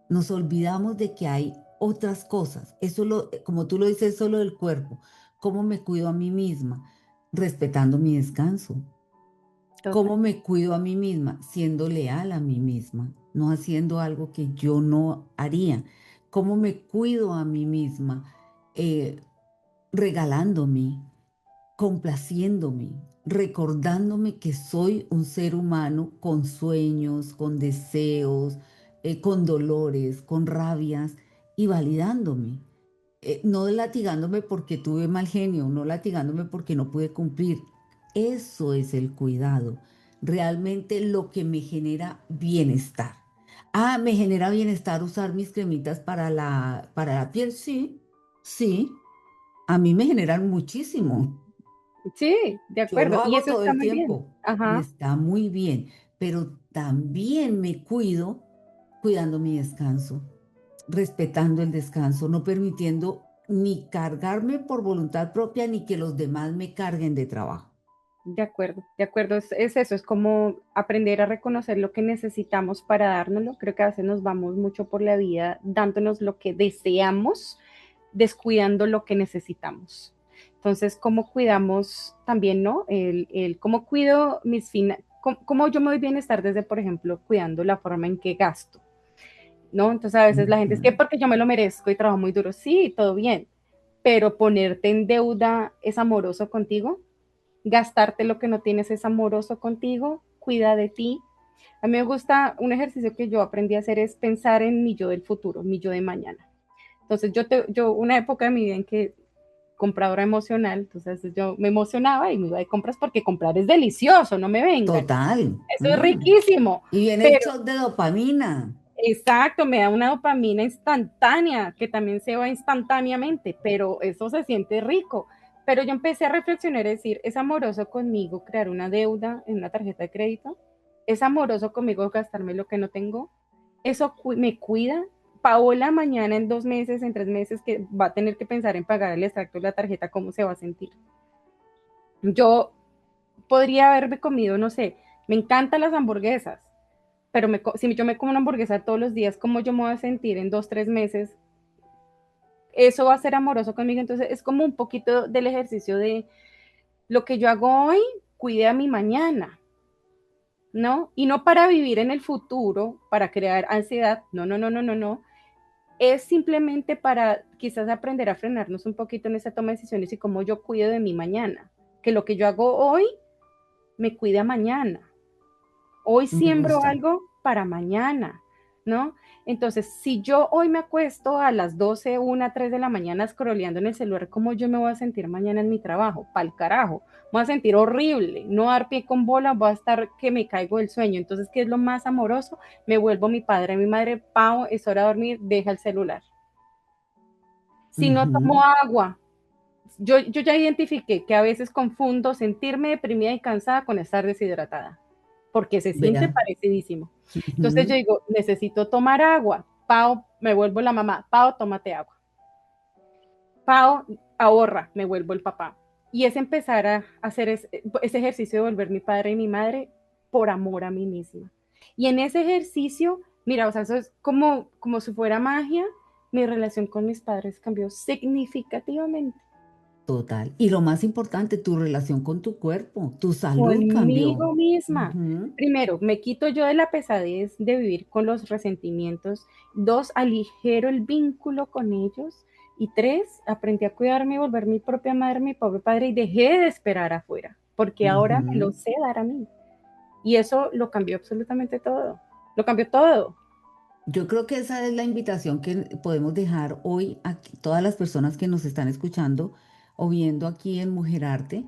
Nos olvidamos de que hay otras cosas. Eso como tú lo dices, solo del cuerpo. ¿Cómo me cuido a mí misma? Respetando mi descanso. Total. ¿Cómo me cuido a mí misma? Siendo leal a mí misma, no haciendo algo que yo no haría. ¿Cómo me cuido a mí misma? Eh, Regalándome, complaciéndome, recordándome que soy un ser humano con sueños, con deseos, con dolores, con rabias y validándome. No latigándome porque tuve mal genio, no latigándome porque no pude cumplir. Eso es el cuidado, realmente lo que me genera bienestar. Ah, me genera bienestar usar mis cremitas para la piel, sí, sí, a mí me generan muchísimo. Sí, de Yo lo acuerdo. Y hago eso todo está el muy bien. tiempo y Ajá. está muy bien, pero también me cuido cuidando mi descanso, respetando el descanso, no permitiendo ni cargarme por voluntad propia ni que los demás me carguen de trabajo. De acuerdo, es eso, es como aprender a reconocer lo que necesitamos para dárnoslo. Creo que a veces nos vamos mucho por la vida dándonos lo que deseamos, descuidando lo que necesitamos. Entonces, ¿cómo cuidamos también, no? Cómo cuido mis finanzas, cómo yo me doy bienestar desde, por ejemplo, cuidando la forma en que gasto, ¿no? Entonces, a veces la gente es que Ujú. porque yo me lo merezco y trabajo muy duro, sí, todo bien, pero ponerte en deuda es amoroso contigo, gastarte lo que no tienes es amoroso contigo, cuida de ti. A mí me gusta un ejercicio que yo aprendí a hacer es pensar en mi yo del futuro, mi yo de mañana. Entonces yo una época de mi vida en que compradora emocional, entonces yo me emocionaba y me iba de compras porque comprar es delicioso, no me vengan. Total. Eso es Mm. riquísimo, Y viene el pero shot de dopamina. exacto, me da una dopamina instantánea que también se va instantáneamente, pero eso se siente rico. Pero yo empecé a reflexionar y decir, ¿es amoroso conmigo crear una deuda en una tarjeta de crédito? ¿Es amoroso conmigo gastarme lo que no tengo? ¿Eso me cuida? Paola mañana en 2 meses, en 3 meses, que va a tener que pensar en pagar el extracto de la tarjeta, ¿cómo se va a sentir? Yo podría haberme comido, no sé, me encantan las hamburguesas, pero si yo me como una hamburguesa todos los días, ¿cómo yo me voy a sentir en 2, 3 meses? Eso va a ser amoroso conmigo. Entonces es como un poquito del ejercicio de lo que yo hago hoy, cuide a mi mañana, ¿no? Y no para vivir en el futuro, para crear ansiedad, no, no, no, no, no, no. Es simplemente para quizás aprender a frenarnos un poquito en esa toma de decisiones y cómo yo cuido de mi mañana. Que lo que yo hago hoy me cuida mañana. Hoy Me siembro gusta. algo para mañana, ¿no? Entonces, si yo hoy me acuesto a las 12, 1, 3 de la mañana scrolleando en el celular, ¿cómo yo me voy a sentir mañana en mi trabajo? Pa'l carajo. Me voy a sentir horrible, no dar pie con bola, voy a estar que me caigo del sueño. Entonces, ¿qué es lo más amoroso? Me vuelvo mi padre, mi madre, Pau, es hora de dormir, deja el celular. Si no tomo Ujú. agua, yo ya identifiqué que a veces confundo sentirme deprimida y cansada con estar deshidratada, porque se siente Vea. parecidísimo. Entonces yo Ujú. digo, necesito tomar agua. Pau, me vuelvo la mamá. Pau, tómate agua. Pau, ahorra, me vuelvo el papá. Y es empezar a hacer ese ejercicio de volver mi padre y mi madre por amor a mí misma. Y en ese ejercicio, mira, o sea, eso es como si fuera magia, mi relación con mis padres cambió significativamente. Total. Y lo más importante, tu relación con tu cuerpo, tu salud cambió. Conmigo misma. Ujú. Primero, me quito yo de la pesadez de vivir con los resentimientos. Dos, aligero el vínculo con ellos. Y tres, aprendí a cuidarme y volver mi propia madre, mi pobre padre y dejé de esperar afuera, porque ahora me lo Ujú. sé dar a mí. Y eso lo cambió absolutamente todo. Lo cambió todo. Yo creo que esa es la invitación que podemos dejar hoy a todas las personas que nos están escuchando o viendo aquí en Mujer Arte,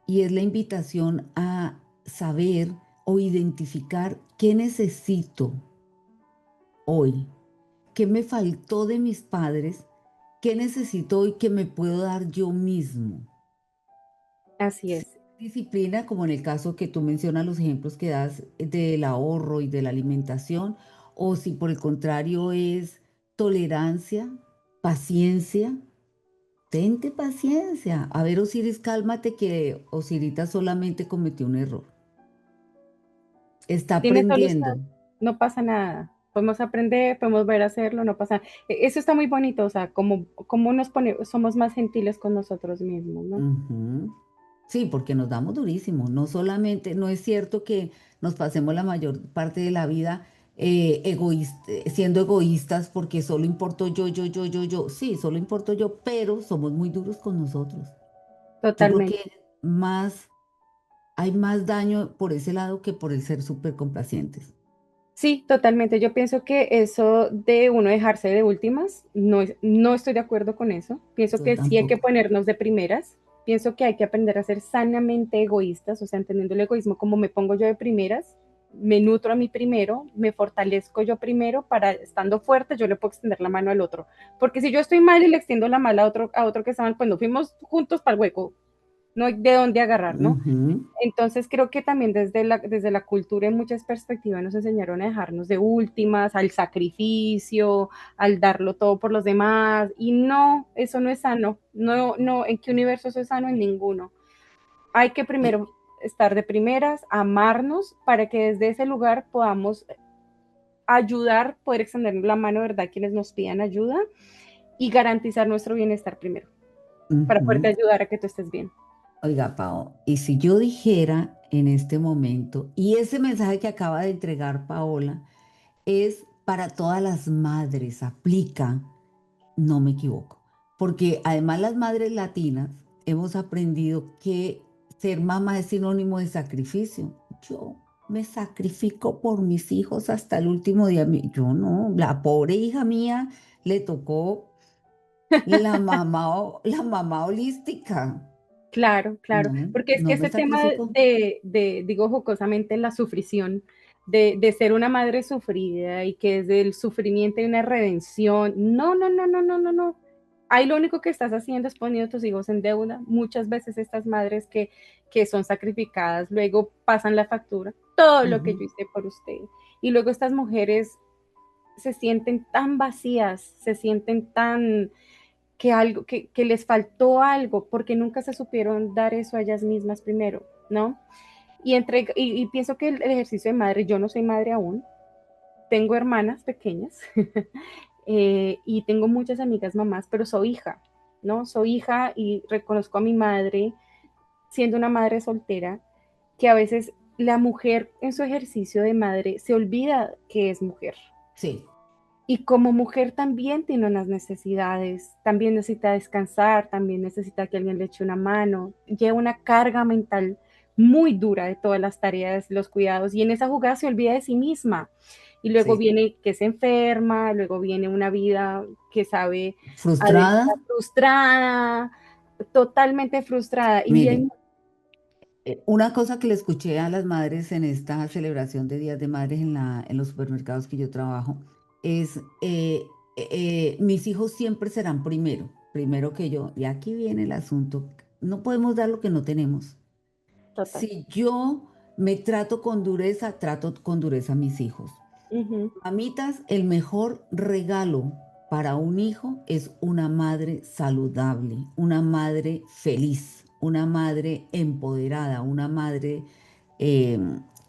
y es la invitación a saber o identificar qué necesito hoy, qué me faltó de mis padres, qué necesito hoy que me puedo dar yo mismo. Así Si es. disciplina, como en el caso que tú mencionas, los ejemplos que das del ahorro y de la alimentación, o si por el contrario es tolerancia, paciencia, tente paciencia. A ver, Osiris, cálmate que Osirita solamente cometió un error. Está Tiene aprendiendo. solución. No pasa nada. Podemos aprender, podemos ver a hacerlo, no pasa nada. Eso está muy bonito, o sea, como nos pone, somos más gentiles con nosotros mismos, ¿no? Ujú. Sí, porque nos damos durísimo. No solamente, no es cierto que nos pasemos la mayor parte de la vida siendo egoístas porque solo importo yo. Sí, solo importo yo, pero somos muy duros con nosotros. Yo creo Totalmente. que más, hay más daño por ese lado que por el ser súper complacientes. Sí, totalmente. Yo pienso que eso de uno dejarse de últimas, no estoy de acuerdo con eso. Pienso Yo que sí hay que tampoco. ponernos de primeras. Pienso que hay que aprender a ser sanamente egoístas, o sea, entendiendo el egoísmo como me pongo yo de primeras, me nutro a mí primero, me fortalezco yo primero para estando fuerte yo le puedo extender la mano al otro. Porque si yo estoy mal y le extiendo la mano a otro que está mal, pues nos fuimos juntos para el hueco, no hay de dónde agarrar, ¿no? Ujú. Entonces creo que también desde la cultura en muchas perspectivas nos enseñaron a dejarnos de últimas, al sacrificio, al darlo todo por los demás. Y no, eso no es sano. No, no, ¿en qué universo eso es sano? En ninguno. Hay que Y primero estar de primeras, amarnos, para que desde ese lugar podamos ayudar, poder extender la mano, ¿verdad? A quienes nos pidan ayuda y garantizar nuestro bienestar primero, para poderte ujú. ayudar a que tú estés bien. Oiga, Pao, y si yo dijera en este momento, y ese mensaje que acaba de entregar Paola es para todas las madres, aplica, no me equivoco, porque además las madres latinas hemos aprendido que ser mamá es sinónimo de sacrificio. Yo me sacrifico por mis hijos hasta el último día. Yo no, la pobre hija mía le tocó la mamá holística. Claro, claro, No, porque es que no me ese tema sacrifico. digo jocosamente, la sufrición, de ser una madre sufrida y que desde el sufrimiento hay una redención, no, no, no, no, no, no, no. Ahí lo único que estás haciendo es poniendo a tus hijos en deuda. Muchas veces estas madres que son sacrificadas luego pasan la factura, todo lo que yo Ujú. hice por usted. Y luego estas mujeres se sienten tan vacías, se sienten tan que les faltó algo porque nunca se supieron dar eso a ellas mismas primero, ¿no? Y pienso que el ejercicio de madre, yo no soy madre aún, tengo hermanas pequeñas y tengo muchas amigas mamás, pero soy hija, ¿no? Soy hija y reconozco a mi madre siendo una madre soltera, que a veces la mujer en su ejercicio de madre se olvida que es mujer, Sí, y como mujer también tiene unas necesidades, también necesita descansar, también necesita que alguien le eche una mano, lleva una carga mental muy dura de todas las tareas, los cuidados, y en esa jugada se olvida de sí misma. Y luego sí. viene que se enferma, luego viene una vida que sabe Frustrada. adentrar, frustrada, totalmente frustrada. Y Mire, bien, una cosa que le escuché a las madres en esta celebración de Días de Madres en los supermercados que yo trabajo es, mis hijos siempre serán primero. primero que yo. Y aquí viene el asunto. No podemos dar lo que no tenemos. Total. Si yo me trato con dureza, trato con dureza a mis hijos. Ujú. Mamitas, el mejor regalo para un hijo es una madre saludable, una madre feliz, una madre empoderada, una madre eh,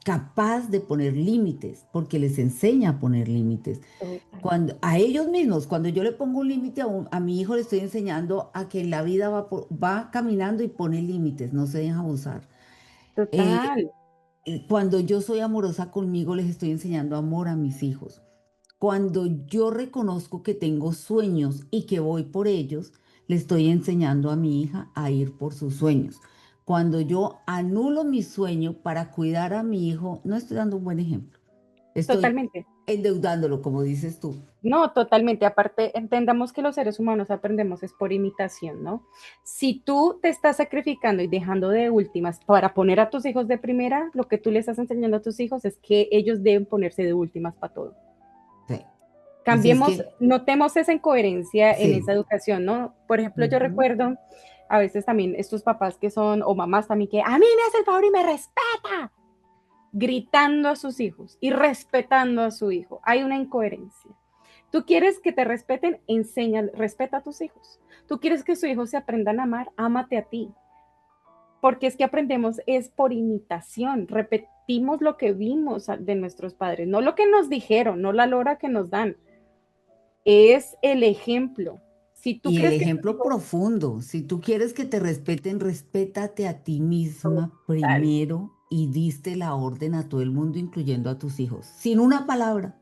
capaz de poner límites, porque les enseña a poner límites. Total. Cuando, a ellos mismos, cuando yo le pongo un límite a mi hijo, le estoy enseñando a que en la vida va caminando y pone límites, no se deja abusar. Eh, Total. Cuando yo soy amorosa conmigo, les estoy enseñando amor a mis hijos. Cuando yo reconozco que tengo sueños y que voy por ellos, le estoy enseñando a mi hija a ir por sus sueños. Cuando yo anulo mi sueño para cuidar a mi hijo, no estoy dando un buen ejemplo. Estoy Totalmente. endeudándolo, como dices tú. No, totalmente. Aparte, entendamos que los seres humanos aprendemos es por imitación, ¿no? Si tú te estás sacrificando y dejando de últimas para poner a tus hijos de primera, lo que tú le estás enseñando a tus hijos es que ellos deben ponerse de últimas para todo. Sí. Así es Cambiemos, que, notemos esa incoherencia en esa sí. educación, ¿no? Por ejemplo, yo Ujú, recuerdo a veces también estos papás que son, o mamás también, que a mí me hace el favor y me respeta, gritando a sus hijos y respetando a su hijo. Hay una incoherencia. Tú quieres que te respeten, enseña, respeta a tus hijos. Tú quieres que sus hijos se aprendan a amar, ámate a ti. Porque es que aprendemos es por imitación, repetimos lo que vimos de nuestros padres, no lo que nos dijeron, no la lora que nos dan, es el ejemplo. Si tú y el crees que tus ejemplo hijos, profundo, si tú quieres que te respeten, respétate a ti misma total, primero y diste la orden a todo el mundo, incluyendo a tus hijos, sin una palabra,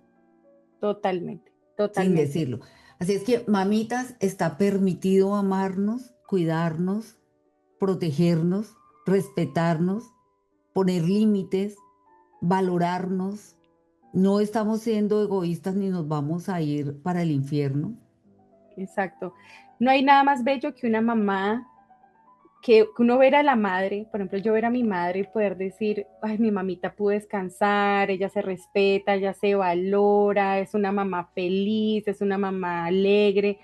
totalmente, sin totalmente. decirlo. Así es que, mamitas, está permitido amarnos, cuidarnos, protegernos, respetarnos, poner límites, valorarnos. No estamos siendo egoístas ni nos vamos a ir para el infierno. Exacto. No hay nada más bello que una mamá que uno ver a la madre, por ejemplo, yo ver a mi madre y poder decir, ay, mi mamita pudo descansar, ella se respeta, ella se valora, es una mamá feliz, es una mamá alegre.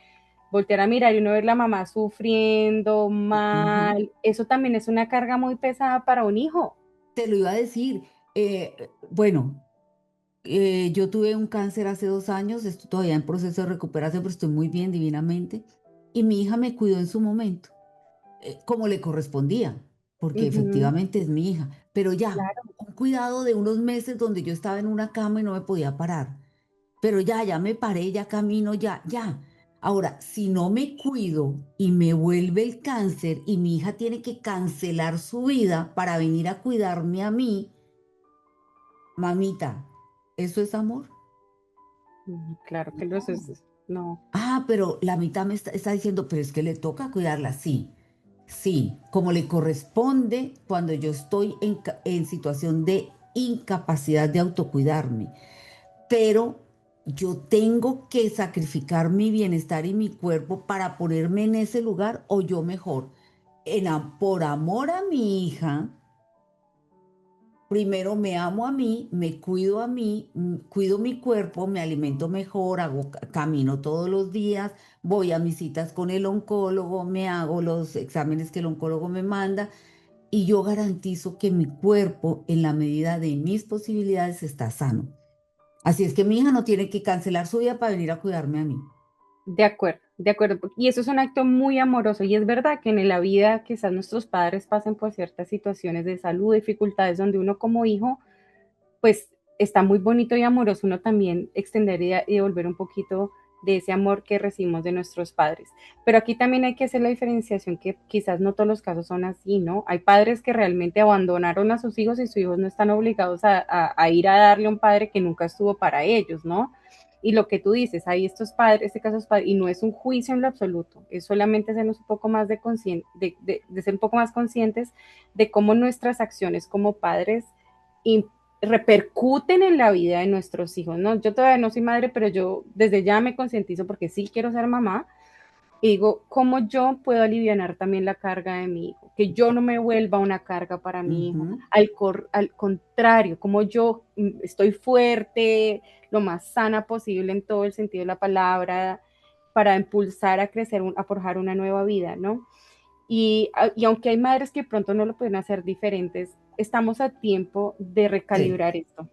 Voltear a mirar y uno ver la mamá sufriendo Ujú. mal, eso también es una carga muy pesada para un hijo. Te lo iba a decir. Bueno, yo tuve un cáncer hace 2 años, estoy todavía en proceso de recuperación, pero estoy muy bien divinamente. Y mi hija me cuidó en su momento, como le correspondía, porque Ujú, efectivamente es mi hija. Pero ya, claro, un cuidado de unos meses donde yo estaba en una cama y no me podía parar. Pero ya me paré, ya camino, ya. Ahora, si no me cuido y me vuelve el cáncer y mi hija tiene que cancelar su vida para venir a cuidarme a mí, mamita, ¿eso es amor? claro que los No. es, no, Ah, pero la mitad me está diciendo, pero es que le toca cuidarla. Sí, sí, como le corresponde cuando yo estoy en situación de incapacidad de autocuidarme. Pero yo tengo que sacrificar mi bienestar y mi cuerpo para ponerme en ese lugar o yo mejor, por amor a mi hija, primero me amo a mí, me cuido a mí, cuido mi cuerpo, me alimento mejor, hago camino todos los días, voy a mis citas con el oncólogo, me hago los exámenes que el oncólogo me manda y yo garantizo que mi cuerpo, en la medida de mis posibilidades, está sano. Así es que mi hija no tiene que cancelar su vida para venir a cuidarme a mí. de acuerdo, de acuerdo. Y eso es un acto muy amoroso. Y es verdad que en la vida quizás nuestros padres pasen por ciertas situaciones de salud, dificultades, donde uno como hijo, pues está muy bonito y amoroso uno también extender y devolver un poquito de ese amor que recibimos de nuestros padres. Pero aquí también hay que hacer la diferenciación que quizás no todos los casos son así, ¿no? Hay padres que realmente abandonaron a sus hijos y sus hijos no están obligados a ir a darle a un padre que nunca estuvo para ellos, ¿no? Y lo que tú dices, hay estos padres, este caso es padre, y no es un juicio en lo absoluto, es solamente sernos un poco más de ser un poco más conscientes de cómo nuestras acciones como padres repercuten en la vida de nuestros hijos, ¿no? Yo todavía no soy madre, pero yo desde ya me concientizo porque sí quiero ser mamá y digo, ¿cómo yo puedo aliviar también la carga de mi hijo? Que yo no me vuelva una carga para mi hijo. Ujú. Al contrario, como yo estoy fuerte, lo más sana posible en todo el sentido de la palabra, para impulsar a crecer, a forjar una nueva vida, ¿no? Y aunque hay madres que pronto no lo pueden hacer diferentes, estamos a tiempo de Sí, recalibrar esto.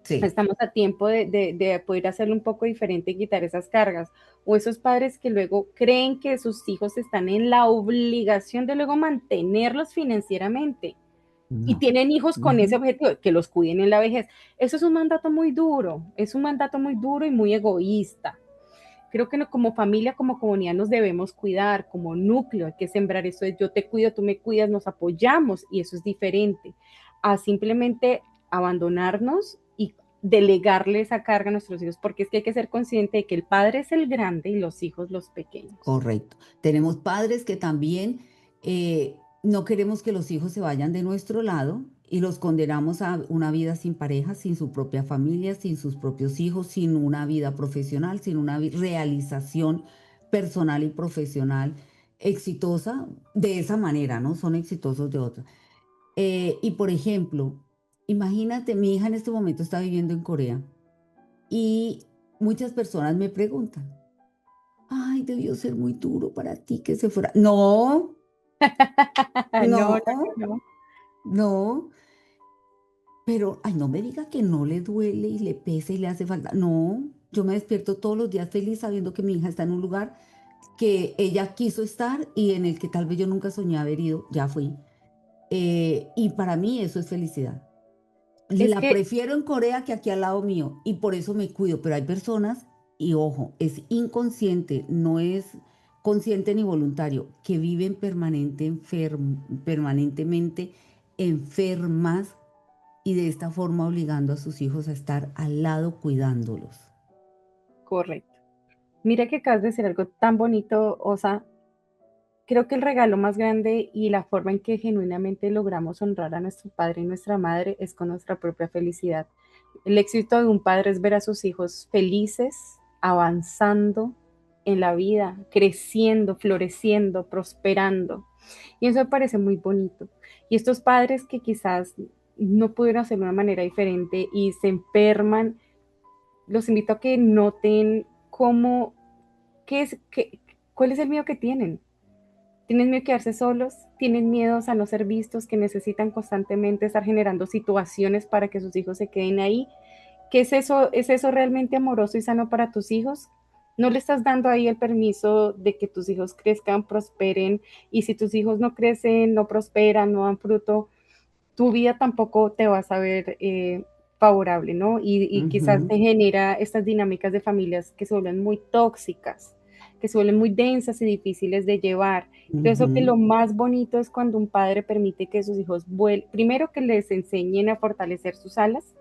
sí. Estamos a tiempo de poder hacerlo un poco diferente y quitar esas cargas. O esos padres que luego creen que sus hijos están en la obligación de luego mantenerlos financieramente y No. tienen hijos con ese Ujú. objetivo, que los cuiden en la vejez. Eso es un mandato muy duro, es un mandato muy duro y muy egoísta. Creo que no, como familia, como comunidad nos debemos cuidar, como núcleo, hay que sembrar eso de yo te cuido, tú me cuidas, nos apoyamos y eso es diferente a simplemente abandonarnos y delegarle esa carga a nuestros hijos, porque es que hay que ser consciente de que el padre es el grande y los hijos los pequeños. Correcto. Tenemos padres que también no queremos que los hijos se vayan de nuestro lado y los condenamos a una vida sin pareja, sin su propia familia, sin sus propios hijos, sin una vida profesional, sin una realización personal y profesional exitosa de esa manera, ¿no? Son exitosos de otra. Y por ejemplo, imagínate, mi hija en este momento está viviendo en Corea y muchas personas me preguntan. Ay, debió ser muy duro para ti que se fuera. No, No, no, no, no. no, pero, ay, no me diga que no le duele y le pesa y le hace falta. No, yo me despierto todos los días feliz sabiendo que mi hija está en un lugar que ella quiso estar y en el que tal vez yo nunca soñé haber ido, ya fui. Y para mí eso es felicidad. Es La que prefiero en Corea que aquí al lado mío y por eso me cuido, pero hay personas, y ojo, es inconsciente, no es consciente ni voluntario, que viven permanentemente enfermas y de esta forma obligando a sus hijos a estar al lado cuidándolos. correcto. Mira que acabas de decir algo tan bonito, Osa. Creo que el regalo más grande y la forma en que genuinamente logramos honrar a nuestro padre y nuestra madre es con nuestra propia felicidad. El éxito de un padre es ver a sus hijos felices, avanzando en la vida, creciendo, floreciendo, prosperando. Y eso me parece muy bonito. Y estos padres que quizás no pudieron hacerlo de una manera diferente y se enferman, los invito a que noten cómo, qué es, qué, cuál es el miedo que tienen. Tienen miedo a quedarse solos, tienen miedos a no ser vistos, que necesitan constantemente estar generando situaciones para que sus hijos se queden ahí. ¿Qué es eso? ¿Es eso realmente amoroso y sano para tus hijos? No le estás dando ahí el permiso de que tus hijos crezcan, prosperen, y si tus hijos no crecen, no prosperan, no dan fruto, tu vida tampoco te va a saber favorable, ¿no? Y quizás te Ujú, genera estas dinámicas de familias que se vuelven muy tóxicas, que se vuelven muy densas y difíciles de llevar. Creo eso que lo ujú, más bonito es cuando un padre permite que sus hijos vuelen, primero que les enseñen a fortalecer sus alas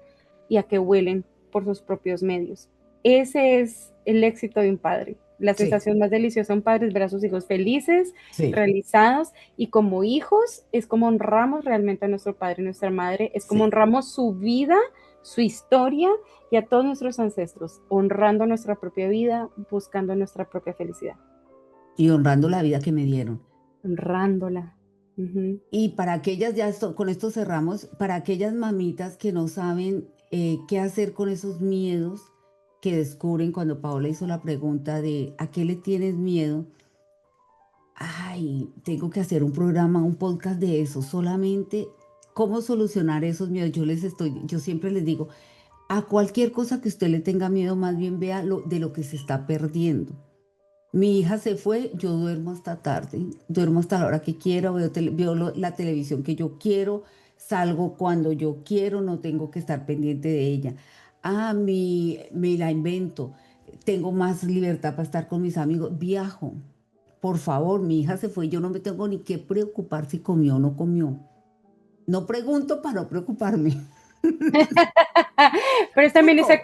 y a que vuelen por sus propios medios. Ese es el éxito de un padre. La sí, sensación más deliciosa de un padre es ver a sus hijos felices, sí, realizados, y como hijos es como honramos realmente a nuestro padre y nuestra madre, es como sí. honramos su vida, su historia y a todos nuestros ancestros, honrando nuestra propia vida, buscando nuestra propia felicidad, Y honrando la vida que me dieron. honrándola. Uh-huh. Y para aquellas, con esto cerramos, para aquellas mamitas que no saben qué hacer con esos miedos que descubren cuando Paola hizo la pregunta de ¿a qué le tienes miedo? Ay, tengo que hacer un programa, un podcast de eso, solamente cómo solucionar esos miedos. Yo siempre les digo, a cualquier cosa que usted le tenga miedo, más bien vea de lo que se está perdiendo. Mi hija se fue, yo duermo hasta tarde, duermo hasta la hora que quiera, veo la televisión que yo quiero, salgo cuando yo quiero, no tengo que estar pendiente de ella. Ah, me la invento, tengo más libertad para estar con mis amigos, viajo. Por favor, mi hija se fue, yo no me tengo ni que preocupar si comió o no comió. No pregunto para no preocuparme. Pero ¿Explico? es también esa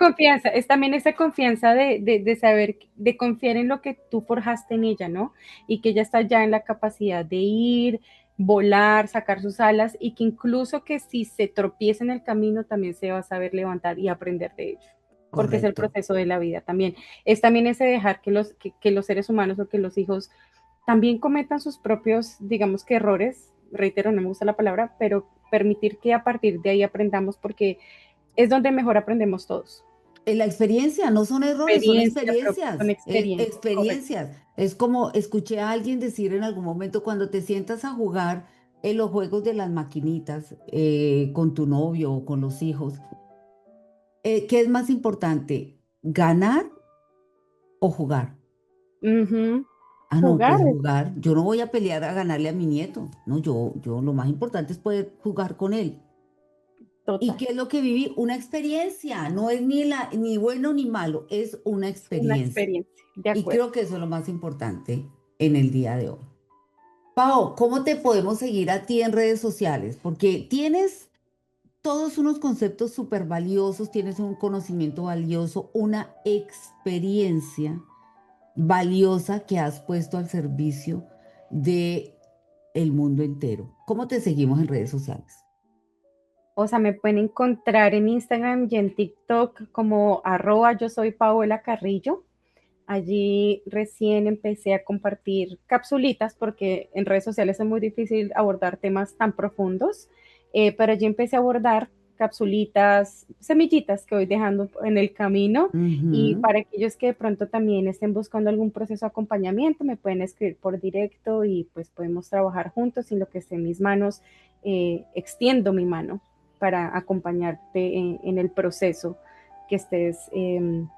confianza de saber, de confiar en lo que tú forjaste en ella, ¿no? Y que ella está ya en la capacidad de ir, volar, sacar sus alas y que incluso que si se tropieza en el camino también se va a saber levantar y aprender de ello, porque es el Correcto, proceso de la vida también. Es también ese dejar que los seres humanos o que los hijos también cometan sus propios, digamos que errores, reitero, no me gusta la palabra, pero permitir que a partir de ahí aprendamos porque es donde mejor aprendemos todos. En la experiencia, no son errores, son Experiencia, son experiencias, experiencias, correcto. experiencias. Es como escuché a alguien decir en algún momento, cuando te sientas a jugar en los juegos de las maquinitas con tu novio o con los hijos, ¿qué es más importante, ganar o jugar? Ujú. Ah, no, Jugar pues es jugar. Yo no voy a pelear a ganarle a mi nieto. No, yo lo más importante es poder jugar con él. ¿Y total, qué es lo que viví? Una experiencia. No es ni bueno ni malo, es una es una experiencia. experiencia, de Y acuerdo. creo que eso es lo más importante en el día de hoy. Pau, ¿cómo te podemos seguir a ti en redes sociales? Porque tienes todos unos conceptos súper valiosos, tienes un conocimiento valioso, una experiencia valiosa que has puesto al servicio de el mundo entero. ¿Cómo te seguimos en redes sociales? O sea, me pueden encontrar en Instagram y en TikTok como yo soy Paola Carrillo. Allí recién empecé a compartir capsulitas porque en redes sociales es muy difícil abordar temas tan profundos, pero allí empecé a abordar capsulitas, semillitas que voy dejando en el camino y Ujú. para aquellos que de pronto también estén buscando algún proceso de acompañamiento, me pueden escribir por directo y pues podemos trabajar juntos y lo que esté en mis manos, extiendo mi mano para acompañarte en el proceso que estés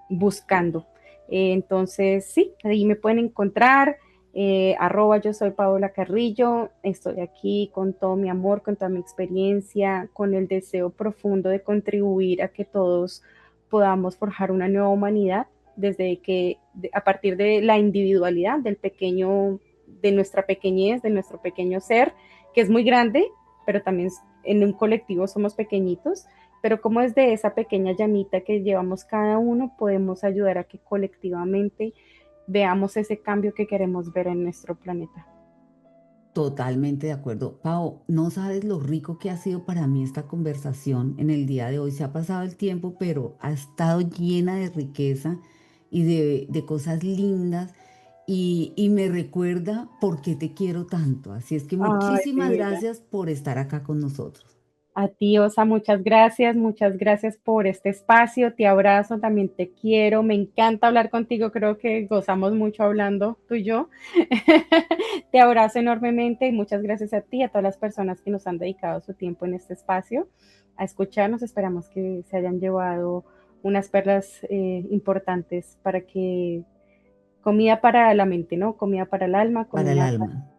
buscando. Entonces, sí, ahí me pueden encontrar. Yo soy Paola Carrillo, estoy aquí con todo mi amor, con toda mi experiencia, con el deseo profundo de contribuir a que todos podamos forjar una nueva humanidad desde que a partir de la individualidad del pequeño, de nuestra pequeñez, de nuestro pequeño ser, que es muy grande, pero también en un colectivo somos pequeñitos, pero como desde esa pequeña llamita que llevamos cada uno podemos ayudar a que colectivamente veamos ese cambio que queremos ver en nuestro planeta. Totalmente de acuerdo. Pau, no sabes lo rico que ha sido para mí esta conversación en el día de hoy. Se ha pasado el tiempo, pero ha estado llena de riqueza y de cosas lindas y me recuerda por qué te quiero tanto. Así es que Ay, mi muchísimas vida. gracias por estar acá con nosotros. A ti, Osa, muchas gracias por este espacio, te abrazo, también te quiero, me encanta hablar contigo, creo que gozamos mucho hablando tú y yo. Te abrazo enormemente y muchas gracias a ti, a todas las personas que nos han dedicado su tiempo en este espacio a escucharnos, esperamos que se hayan llevado unas perlas importantes para que comida para la mente, ¿no? Comida para el alma, Para el alma.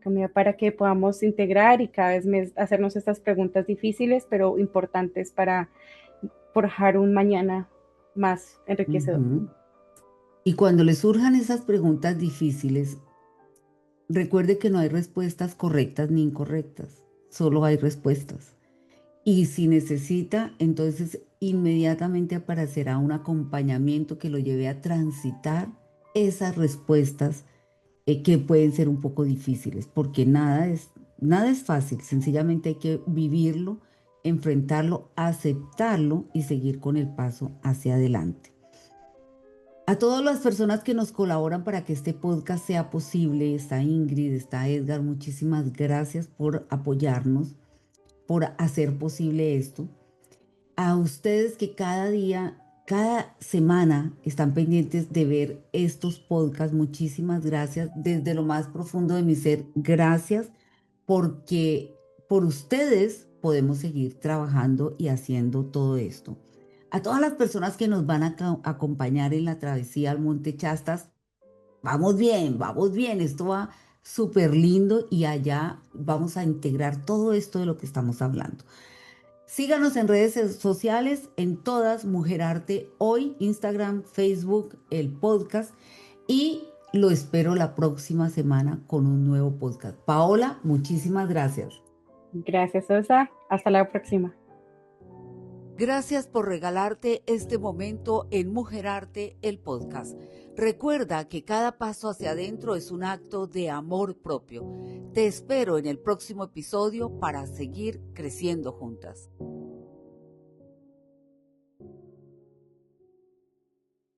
comida para que podamos integrar y cada vez hacernos estas preguntas difíciles, pero importantes para forjar un mañana más enriquecedor. Ujú. Y cuando le surjan esas preguntas difíciles, recuerde que no hay respuestas correctas ni incorrectas, solo hay respuestas. Y si necesita, entonces inmediatamente aparecerá un acompañamiento que lo lleve a transitar esas respuestas que pueden ser un poco difíciles, porque nada es fácil, sencillamente hay que vivirlo, enfrentarlo, aceptarlo y seguir con el paso hacia adelante. A todas las personas que nos colaboran para que este podcast sea posible, está Ingrid, está Edgar, muchísimas gracias por apoyarnos, por hacer posible esto. A ustedes que cada día, cada semana están pendientes de ver estos podcasts, muchísimas gracias desde lo más profundo de mi ser. Gracias porque por ustedes podemos seguir trabajando y haciendo todo esto. A todas las personas que nos van a acompañar en la travesía al Monte Chastas, vamos bien, esto va súper lindo y allá vamos a integrar todo esto de lo que estamos hablando. Síganos en redes sociales, en todas, Mujer Arte Hoy, Instagram, Facebook, el podcast y lo espero la próxima semana con un nuevo podcast. Paola, muchísimas gracias. Gracias, Osa. Hasta la próxima. Gracias por regalarte este momento en Mujer Arte, el podcast. Recuerda que cada paso hacia adentro es un acto de amor propio. Te espero en el próximo episodio para seguir creciendo juntas.